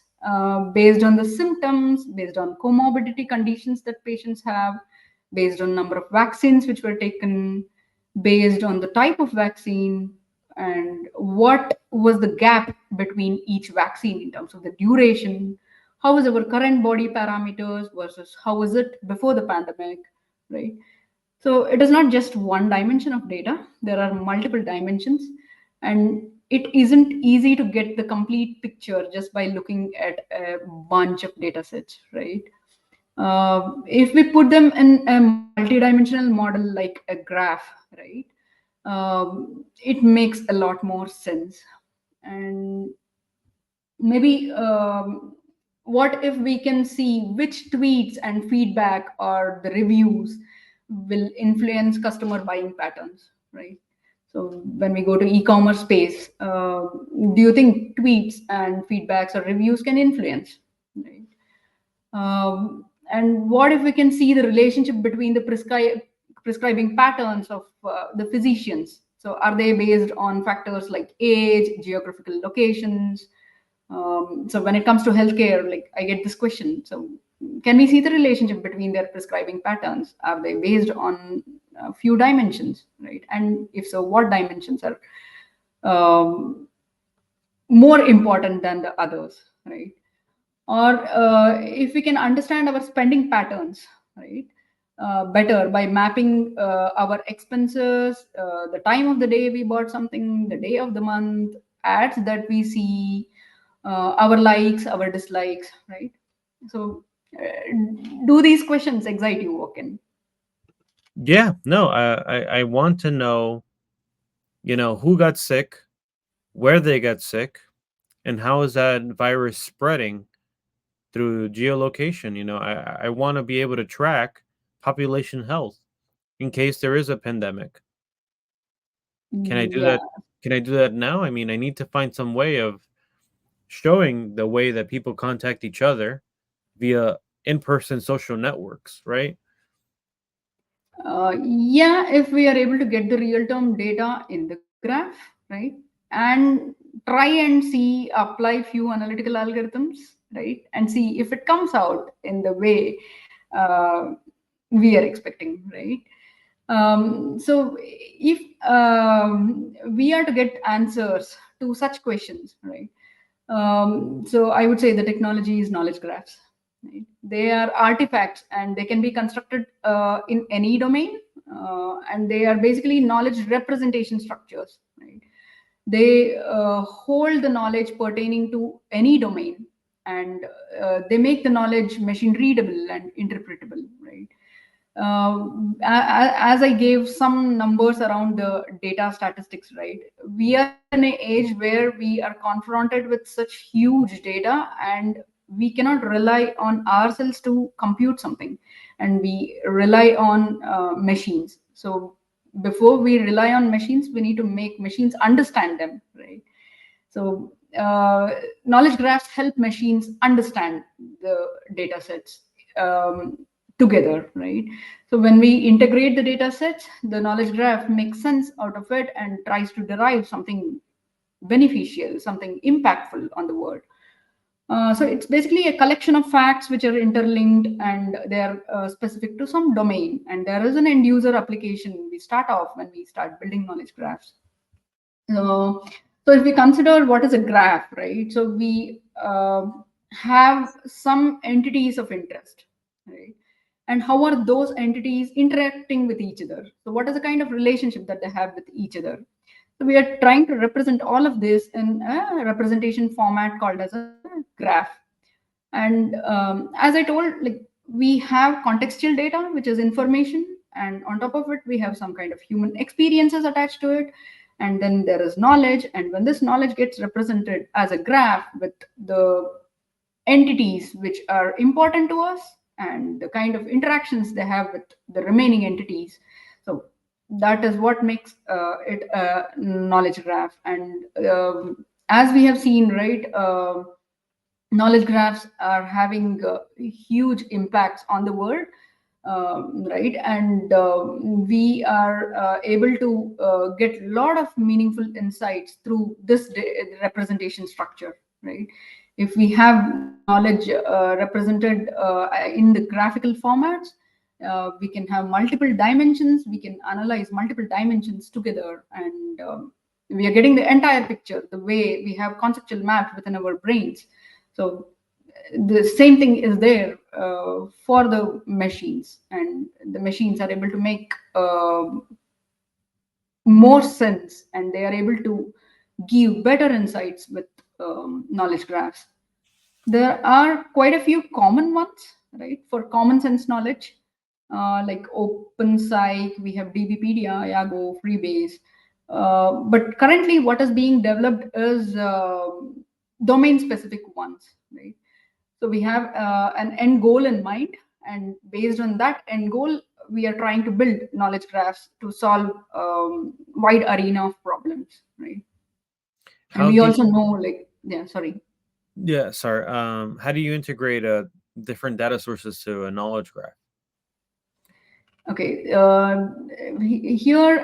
based on the symptoms, based on comorbidity conditions that patients have, based on number of vaccines which were taken, based on the type of vaccine, and what was the gap between each vaccine in terms of the duration? How is our current body parameters versus how was it before the pandemic, right? So it is not just one dimension of data, there are multiple dimensions, and it isn't easy to get the complete picture just by looking at a bunch of data sets, right? If we put them in a multidimensional model like a graph, right, it makes a lot more sense. And maybe what if we can see which tweets and feedback or the reviews will influence customer buying patterns, right? So when we go to e-commerce space, do you think tweets and feedbacks or reviews can influence, right? And what if we can see the relationship between the prescribing patterns of the physicians? So are they based on factors like age, geographical locations? So when it comes to healthcare, like I get this question. So can we see the relationship between their prescribing patterns? Are they based on a few dimensions, right? And if so, what dimensions are um, more important than the others, right? Or if we can understand our spending patterns, right, better by mapping our expenses, the time of the day we bought something, the day of the month, ads that we see, our likes, our dislikes, right? So do these questions excite you, Woken? Yeah, no, I want to know, who got sick, where they got sick, and how is that virus spreading through geolocation. I want to be able to track population health in case there is a pandemic. Can I do Yeah. that? Can I do that now? I mean, I need to find some way of showing the way that people contact each other via in-person social networks, right? Yeah, if we are able to get the real term data in the graph, right, and try and see apply few analytical algorithms, right, and see if it comes out in the way uh, we are expecting, right? So if we are to get answers to such questions, right? So I would say the technology is knowledge graphs. Right? They are artifacts and they can be constructed in any domain, and they are basically knowledge representation structures. Right? They hold the knowledge pertaining to any domain, and they make the knowledge machine readable and interpretable. Right? As I gave some numbers around the data statistics, right? We are in an age where we are confronted with such huge data, and we cannot rely on ourselves to compute something, and we rely on machines. So before we rely on machines, we need to make machines understand them, right? So knowledge graphs help machines understand the data sets um, together, right? So when we integrate the data sets, the knowledge graph makes sense out of it and tries to derive something beneficial, something impactful on the world. So it's basically a collection of facts which are interlinked and they're specific to some domain. And there is an end user application we start off when we start building knowledge graphs. Uh, so if we consider what is a graph, right? So we have some entities of interest, right? And how are those entities interacting with each other? So what is the kind of relationship that they have with each other? So we are trying to represent all of this in a representation format called as a graph. And as I told, like we have contextual data, which is information, and on top of it, we have some kind of human experiences attached to it. And then there is knowledge. And when this knowledge gets represented as a graph with the entities which are important to us and the kind of interactions they have with the remaining entities, so that is what makes it a knowledge graph. And as we have seen, right? Knowledge graphs are having huge impacts on the world, right? And we are able to get a lot of meaningful insights through this representation structure, right? If we have knowledge represented in the graphical formats, we can have multiple dimensions, we can analyze multiple dimensions together, and we are getting the entire picture the way we have conceptual maps within our brains. So the same thing is there for the machines, and the machines are able to make more sense, and they are able to give better insights with knowledge graphs. There are quite a few common ones, right, for common sense knowledge, like OpenPsych, we have DBpedia, Iago, Freebase. But currently, what is being developed is domain specific ones, right? So we have an end goal in mind, and based on that end goal, we are trying to build knowledge graphs to solve wide arena of problems, right? And How we do also you know, like, yeah, sorry. Yeah, sorry. How do you integrate different data sources to a knowledge graph? Okay. Here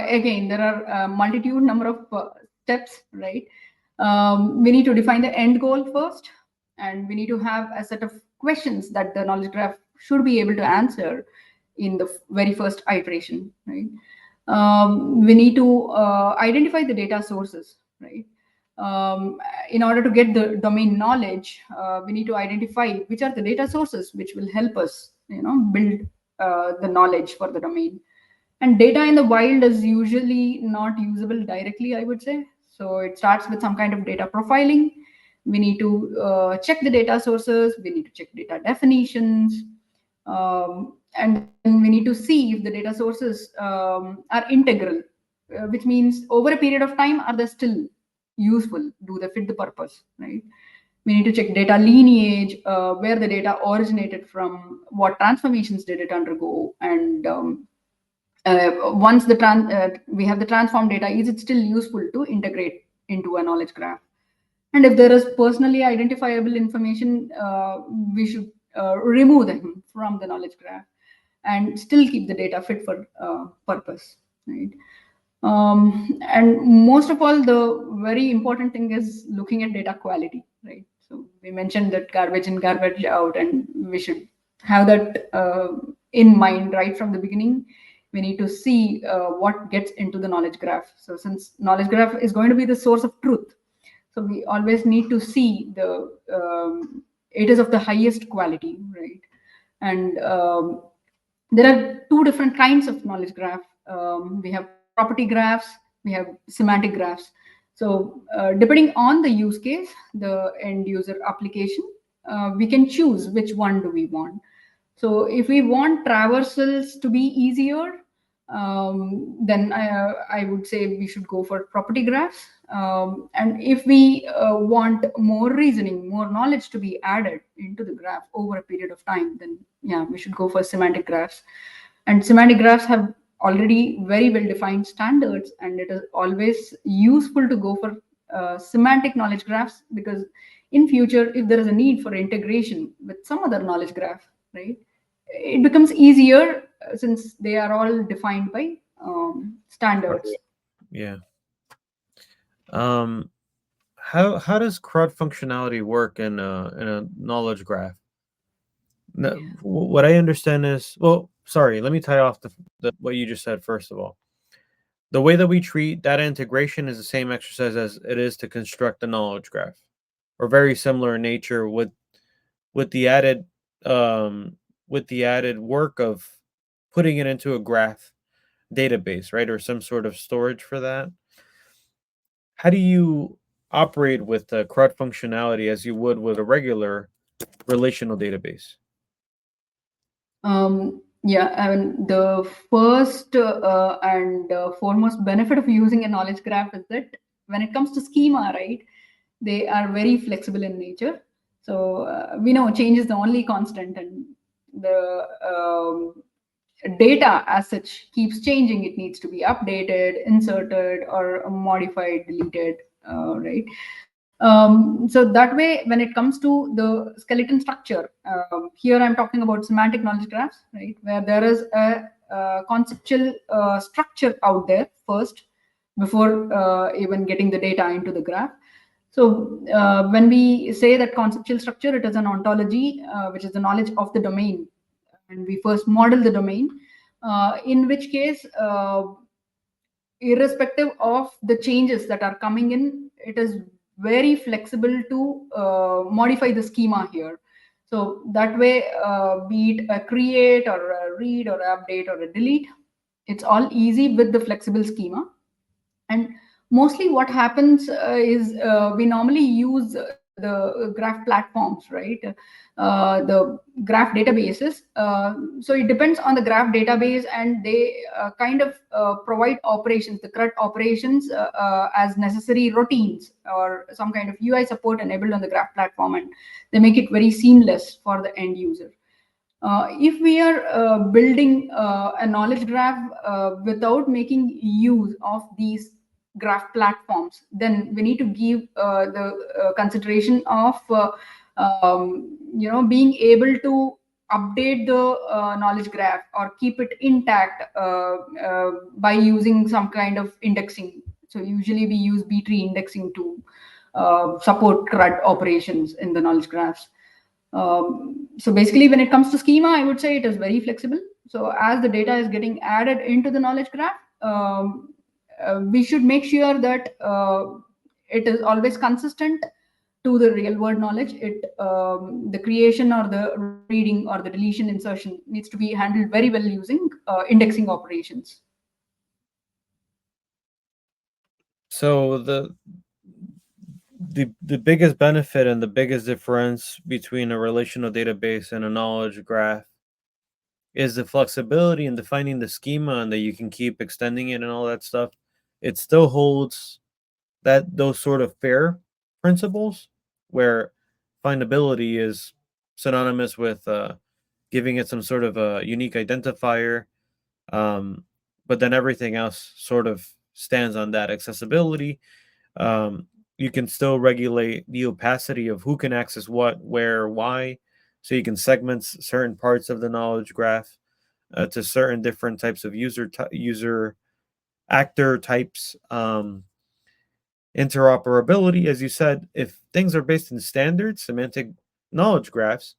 again, there are multitude number of steps, right? We need to define the end goal first, and we need to have a set of questions that the knowledge graph should be able to answer in the very first iteration, right? We need to identify the data sources, right? Um, in order to get the domain knowledge, we need to identify which are the data sources which will help us, build the knowledge for the domain. And data in the wild is usually not usable directly, I would say. So it starts with some kind of data profiling. We need to check the data sources, we need to check data definitions, and then we need to see if the data sources are integral, which means over a period of time, are they still useful? Do they fit the purpose, right? We need to check data lineage, where the data originated from, what transformations did it undergo, and once we have the transform data, is it still useful to integrate into a knowledge graph? And if there is personally identifiable information, we should remove them from the knowledge graph and still keep the data fit for purpose, right? And most of all, the very important thing is looking at data quality, right? So we mentioned that garbage in, garbage out, and we should have that in mind right from the beginning. We need to see what gets into the knowledge graph. So since knowledge graph is going to be the source of truth, so we always need to see the it is of the highest quality, right? And there are two different kinds of knowledge graph. We have property graphs, we have semantic graphs. So depending on the use case, the end user application, we can choose which one do we want. So if we want traversals to be easier, then I would say we should go for property graphs. And if we want more reasoning, more knowledge to be added into the graph over a period of time, then yeah, we should go for semantic graphs. And semantic graphs have already very well defined standards, and it is always useful to go for semantic knowledge graphs, because in future, if there is a need for integration with some other knowledge graph, right, it becomes easier since they are all defined by standards. Yeah. Um, how does CRUD functionality work in a knowledge graph? What I understand is, well, sorry, let me tie off the what you just said first of all. The way that we treat data integration is the same exercise as it is to construct a knowledge graph, or very similar in nature, with the added um, with the added work of putting it into a graph database, right, or some sort of storage for that. How do you operate with the CRUD functionality as you would with a regular relational database? Yeah, I mean, the first and foremost benefit of using a knowledge graph is that when it comes to schema, right, they are very flexible in nature. So we know change is the only constant, and the data as such keeps changing. It needs to be updated, inserted, or modified, deleted, right? So that way, when it comes to the skeleton structure, here I'm talking about semantic knowledge graphs, right, where there is a conceptual structure out there first before even getting the data into the graph. So when we say that conceptual structure, it is an ontology, which is the knowledge of the domain, and we first model the domain. In which case, irrespective of the changes that are coming in, it is very flexible to modify the schema here. So that way, be it a create or a read or update or a delete, it's all easy with the flexible schema. And mostly what happens is we normally use the graph platforms, right? The graph databases. So it depends on the graph database, and they kind of provide operations, the CRUD operations, as necessary routines or some kind of UI support enabled on the graph platform, and they make it very seamless for the end user. If we are building a knowledge graph without making use of these graph platforms, then we need to give the consideration of being able to update the knowledge graph or keep it intact by using some kind of indexing. So usually we use B-tree indexing to support CRUD operations in the knowledge graphs. So basically, when it comes to schema, I would say it is very flexible. So as the data is getting added into the knowledge graph, we should make sure that it is always consistent to the real world knowledge. The creation or the reading or the deletion insertion needs to be handled very well using indexing operations. So the biggest benefit and the biggest difference between a relational database and a knowledge graph is the flexibility in defining the schema and that you can keep extending it and all that stuff. It still holds that those sort of fair principles where findability is synonymous with giving it some sort of a unique identifier, um, but then everything else sort of stands on that accessibility. um, you can still regulate the opacity of who can access what, where, why, so you can segment certain parts of the knowledge graph to certain different types of user actor types. Interoperability, as you said, if things are based in standard semantic knowledge graphs,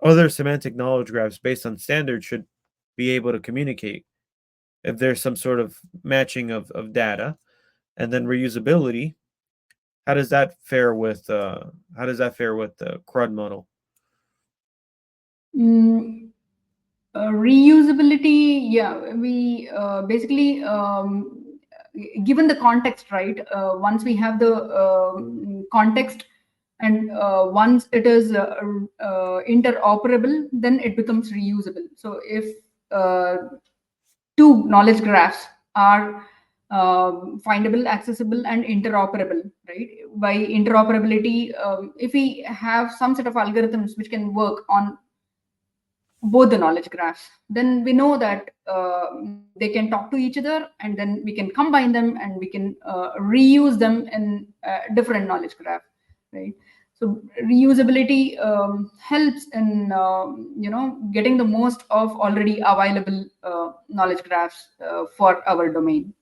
other semantic knowledge graphs based on standards should be able to communicate if there's some sort of matching of data. And then reusability, how does that fare with the CRUD model? Mm, reusability, yeah, we basically given the context, right? Once we have the context, and once it is interoperable, then it becomes reusable. So if uh, two knowledge graphs are findable, accessible, and interoperable, right? By interoperability, if we have some set of algorithms which can work on both the knowledge graphs, then we know that they can talk to each other, and then we can combine them and we can reuse them in different knowledge graph, right? So reusability helps in getting the most of already available knowledge graphs for our domain.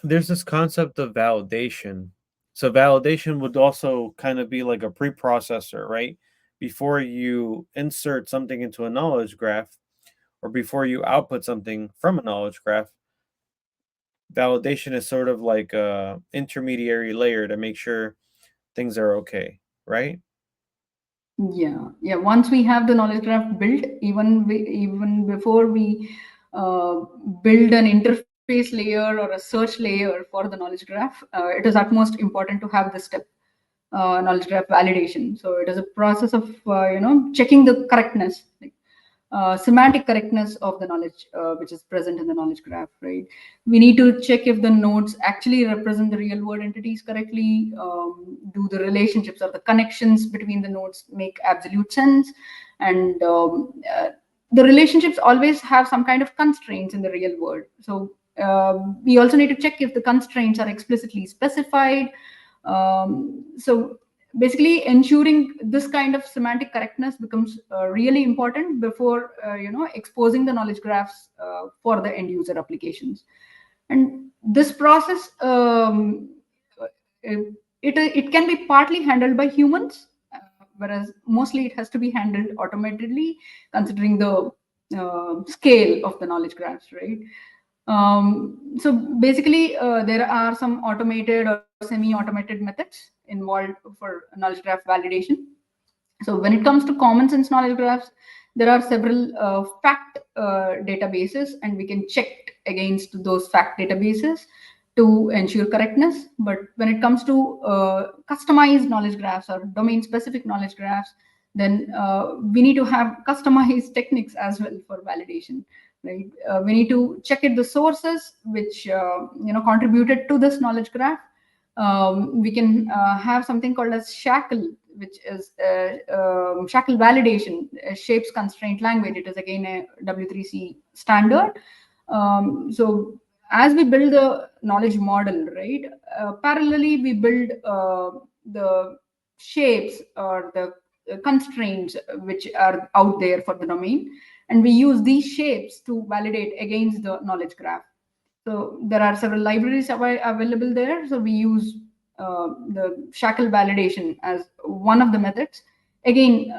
There's this concept of validation. So validation would also kind of be like a preprocessor, right? Before you insert something into a knowledge graph or before you output something from a knowledge graph, validation is sort of like a intermediary layer to make sure things are okay, right? Yeah, yeah. Once we have the knowledge graph built, even before we uh, build an interface layer or a search layer for the knowledge graph, it is utmost important to have this step, knowledge graph validation. So it is a process of checking the correctness, like semantic correctness of the knowledge which is present in the knowledge graph, right? We need to check if the nodes actually represent the real world entities correctly. Do the relationships or the connections between the nodes make absolute sense? And the relationships always have some kind of constraints in the real world. So we also need to check if the constraints are explicitly specified. So basically ensuring this kind of semantic correctness becomes really important before exposing the knowledge graphs for the end user applications. And this process, it can be partly handled by humans, whereas mostly it has to be handled automatically, considering the scale of the knowledge graphs, right? So basically, there are some automated or semi-automated methods involved for knowledge graph validation. So when it comes to common sense knowledge graphs, there are several fact databases, and we can check against those fact databases to ensure correctness. But when it comes to customized knowledge graphs or domain specific knowledge graphs, then we need to have customized techniques as well for validation, right? We need to check it the sources which contributed to this knowledge graph. We can have something called as shackle, which is shackle validation, shapes constraint language. It is again a W3C standard. So as we build the knowledge model, right, parallelly we build the shapes or the constraints which are out there for the domain, and we use these shapes to validate against the knowledge graph. So there are several libraries available there. So we use the shackle validation as one of the methods. Again,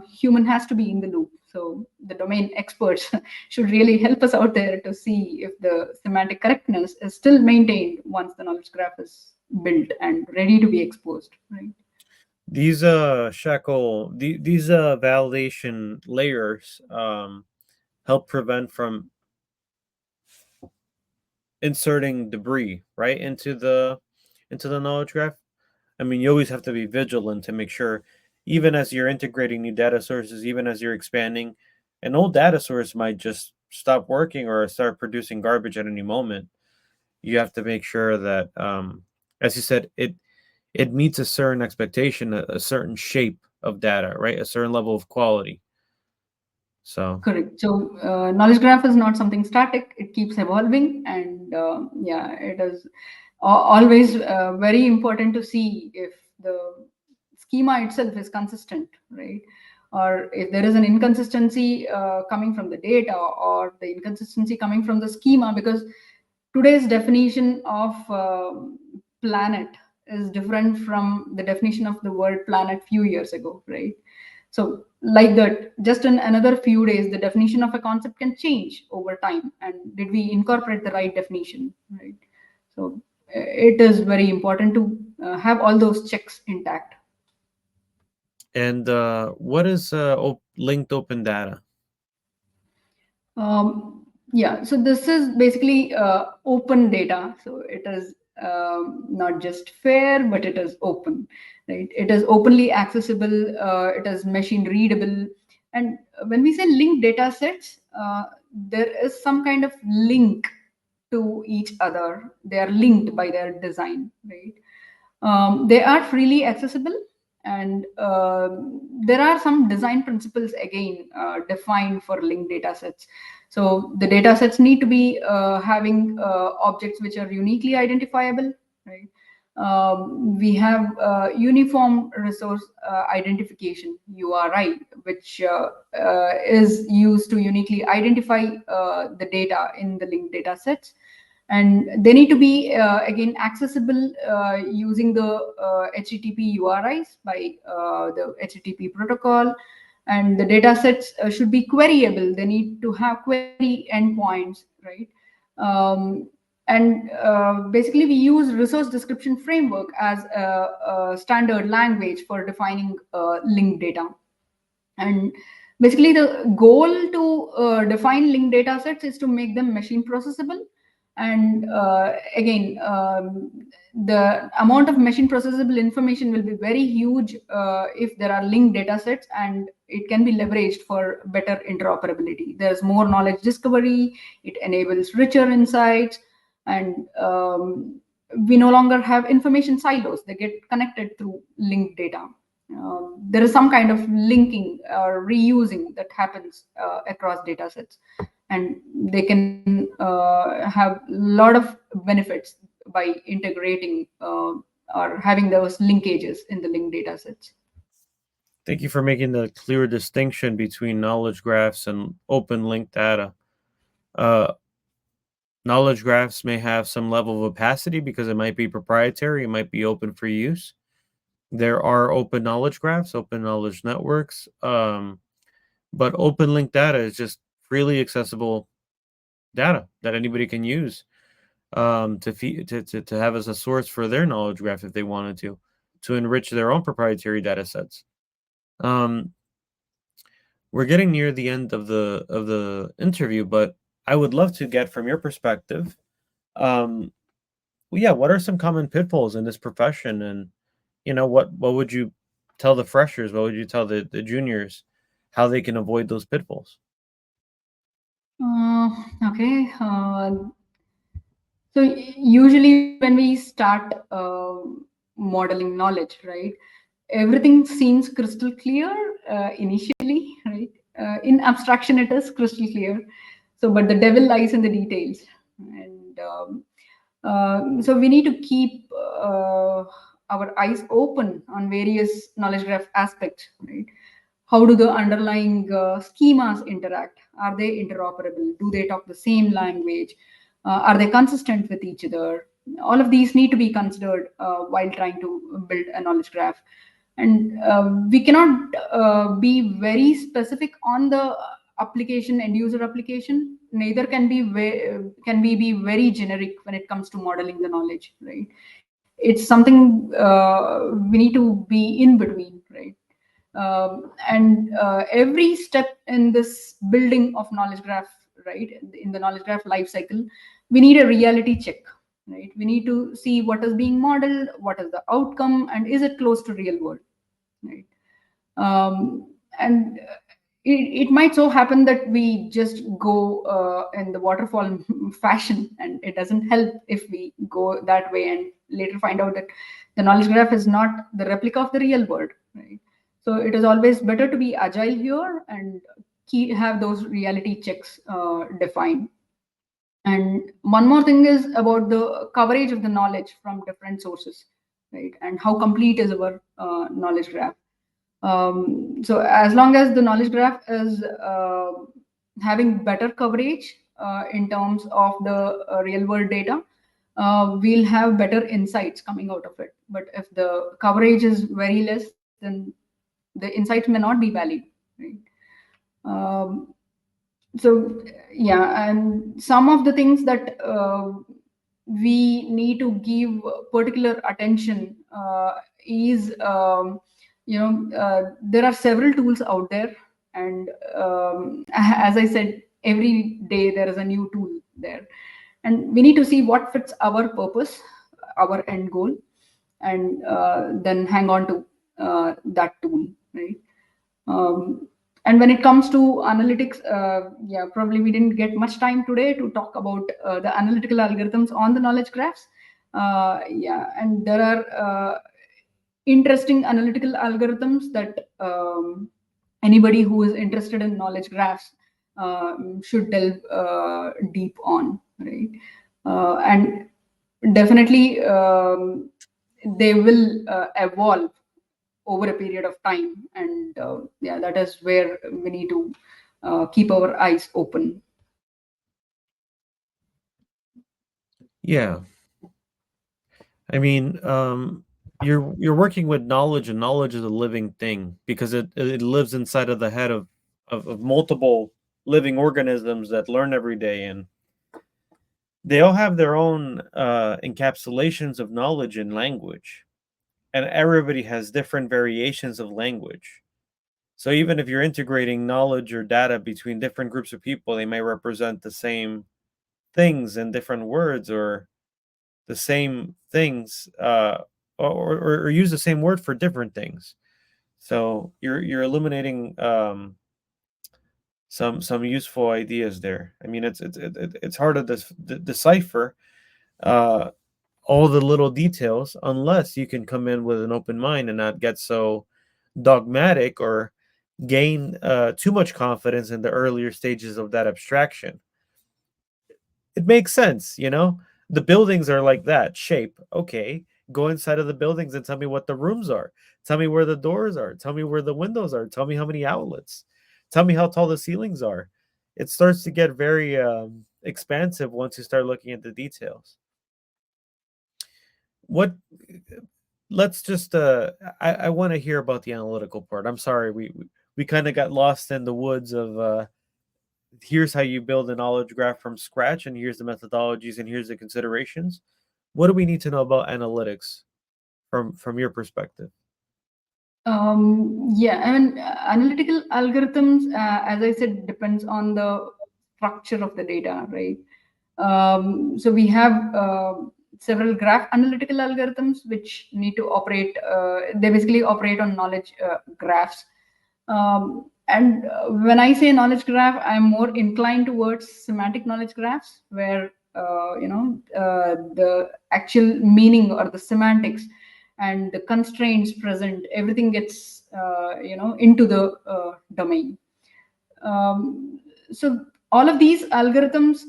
human has to be in the loop. So the domain experts should really help us out there to see if the semantic correctness is still maintained once the knowledge graph is built and ready to be exposed. Right. These these validation layers help prevent from inserting debris right into the knowledge graph. I mean, you always have to be vigilant to make sure, even as you're integrating new data sources, even as you're expanding, an old data source might just stop working or start producing garbage at any moment. You have to make sure that, as you said, it meets a certain expectation, a certain shape of data, right? A certain level of quality. So Correct. So knowledge graph is not something static. It keeps evolving, and yeah, it is always very important to see if the schema itself is consistent, right? Or if there is an inconsistency coming from the data or the inconsistency coming from the schema, because today's definition of planet is different from the definition of the word planet few years ago, right? So, like that, just in another few days, the definition of a concept can change over time. And did we incorporate the right definition, right? So, it is very important to have all those checks intact. and what is linked open data? Yeah, so this is basically open data. So it is not just fair, but it is open, right? It is openly accessible. It is machine readable. And when we say linked data sets, there is some kind of link to each other. They are linked by their design, right? They are freely accessible, and there are some design principles again defined for linked data sets. So the data sets need to be having objects which are uniquely identifiable, right? We have uniform resource identification (URI), which is used to uniquely identify the data in the linked data sets, and they need to be again accessible using the HTTP URIs by the HTTP protocol, and the data sets should be queryable. They need to have query endpoints, right? And basically we use resource description framework as a standard language for defining linked data. And basically, the goal to define linked data sets is to make them machine processable. And again, the amount of machine processable information will be very huge if there are linked data sets, and it can be leveraged for better interoperability. There's more knowledge discovery, it enables richer insights, and we no longer have information silos. They get connected through linked data. There is some kind of linking or reusing that happens across data sets, and they can have a lot of benefits by integrating or having those linkages in the linked data sets. Thank you for making the clear distinction between knowledge graphs and open linked data. Uh, Knowledge graphs may have some level of opacity because it might be proprietary, it might be open for use. There are open knowledge graphs, open knowledge networks, but open linked data is just freely accessible data that anybody can use to feed to have as a source for their knowledge graph if they wanted to enrich their own proprietary data sets. Um, we're getting near the end of the interview, but I would love to get from your perspective. Um, well, yeah, what are some common pitfalls in this profession, and what would you tell the freshers? What would you tell the juniors how they can avoid those pitfalls? Uh, okay. So usually when we start modeling knowledge, right, everything seems crystal clear initially, right? In abstraction, it is crystal clear. So, but the devil lies in the details, and so we need to keep our eyes open on various knowledge graph aspects, right? How do the underlying schemas interact? Are they interoperable? Do they talk the same language? Are they consistent with each other? All of these need to be considered while trying to build a knowledge graph. And we cannot be very specific on the application, end user application. Neither can we be very generic when it comes to modeling the knowledge, right? It's something we need to be in between, right? And every step in this building of knowledge graph, right, in the knowledge graph life cycle, we need a reality check, right? We need to see what is being modeled, what is the outcome, and is it close to real world, right? And it might so happen that we just go in the waterfall fashion, and it doesn't help if we go that way and later find out that the knowledge graph is not the replica of the real world, right? So it is always better to be agile here and have those reality checks defined. And one more thing is about the coverage of the knowledge from different sources, right? And how complete is our knowledge graph. So as long as the knowledge graph is having better coverage in terms of the real world data, we'll have better insights coming out of it. But if the coverage is very less, then the insights may not be valid, right? Um, so yeah, and some of the things that we need to give particular attention is there are several tools out there, and as I said, every day there is a new tool there, and we need to see what fits our purpose, our end goal, and then hang on to that tool, right? um, and when it comes to analytics, yeah, probably we didn't get much time today to talk about the analytical algorithms on the knowledge graphs. Yeah, and there are interesting analytical algorithms that anybody who is interested in knowledge graphs should delve deep on, right? And definitely they will evolve over a period of time, and yeah, that is where we need to keep our eyes open. Yeah. I mean, you're working with knowledge, and knowledge is a living thing because it lives inside of the head of multiple living organisms that learn every day, and they all have their own encapsulations of knowledge in language, and everybody has different variations of language. So even if you're integrating knowledge or data between different groups of people, they may represent the same things in different words, or the same things, or use the same word for different things. So you're eliminating some useful ideas there. I mean, it's hard to decipher uh, all the little details unless you can come in with an open mind and not get so dogmatic or gain too much confidence in the earlier stages of that abstraction. It makes sense, you know? The buildings are like that shape. Okay, go inside of the buildings and tell me what the rooms are. Tell me where the doors are. Tell me where the windows are. Tell me how many outlets. Tell me how tall the ceilings are. It starts to get very expansive once you start looking at the details. What let's just I want to hear about the analytical part. I'm sorry, we kind of got lost in the woods of here's how you build a knowledge graph from scratch, and here's the methodologies, and here's the considerations. What do we need to know about analytics from your perspective? Yeah, and analytical algorithms, as I said, depends on the structure of the data, right? So we have several graph analytical algorithms which need to operate. They basically operate on knowledge graphs. And when I say knowledge graph, I'm more inclined towards semantic knowledge graphs, where the actual meaning or the semantics and the constraints present, everything gets into the domain. So all of these algorithms,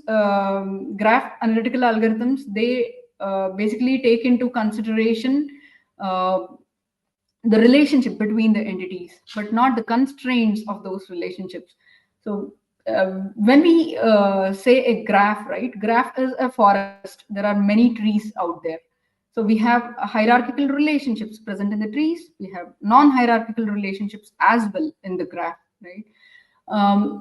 graph analytical algorithms, they basically take into consideration uh, the relationship between the entities, but not the constraints of those relationships. So when we say a graph, right? Graph is a forest. There are many trees out there. So we have hierarchical relationships present in the trees. We have non-hierarchical relationships as well in the graph, right?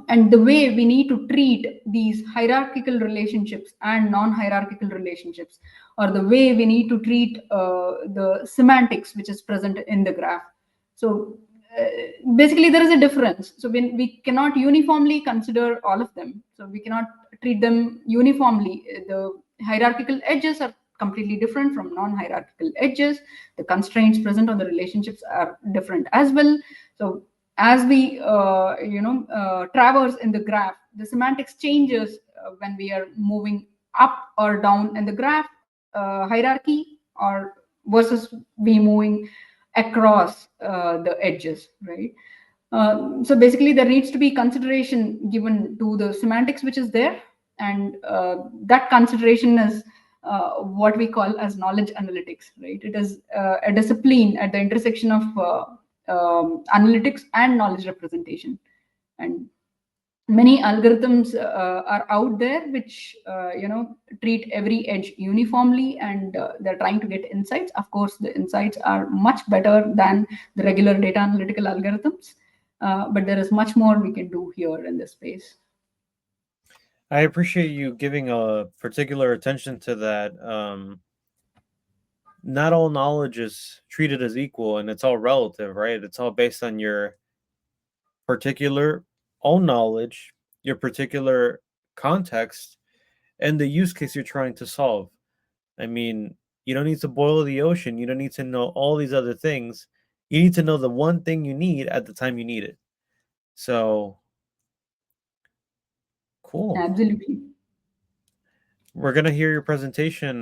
And the way we need to treat these hierarchical relationships and non-hierarchical relationships, or the way we need to treat the semantics which is present in the graph. So basically there is a difference. So we cannot uniformly consider all of them, so we cannot treat them uniformly. The hierarchical edges are completely different from non-hierarchical edges. The constraints present on the relationships are different as well. So as we traverse in the graph, the semantics changes when we are moving up or down in the graph hierarchy, or versus we moving across the edges, right? So basically there needs to be consideration given to the semantics which is there, and that consideration is what we call as knowledge analytics, right? It is a discipline at the intersection of analytics and knowledge representation. And many algorithms are out there which treat every edge uniformly, and they're trying to get insights. Of course the insights are much better than the regular data analytical algorithms, but there is much more we can do here in this space. I appreciate you giving a particular attention to that. Not all knowledge is treated as equal, and it's all relative, right? It's all based on your particular own knowledge, your particular context, and the use case you're trying to solve. I mean, you don't need to boil the ocean. You don't need to know all these other things. You need to know the one thing you need at the time you need it. So, cool. Absolutely. We're gonna hear your presentation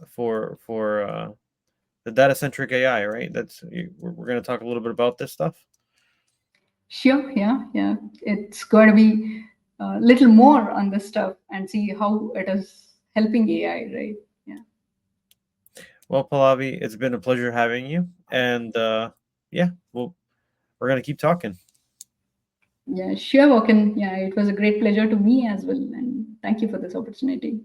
for the data centric AI, right? We're gonna talk a little bit about this stuff. Sure, yeah, yeah. It's going to be a little more on this stuff and see how it is helping AI, right? Yeah. Well, Pallavi, it's been a pleasure having you, and yeah, we're gonna keep talking. Yeah, sure, Woken. Yeah, it was a great pleasure to me as well. And thank you for this opportunity.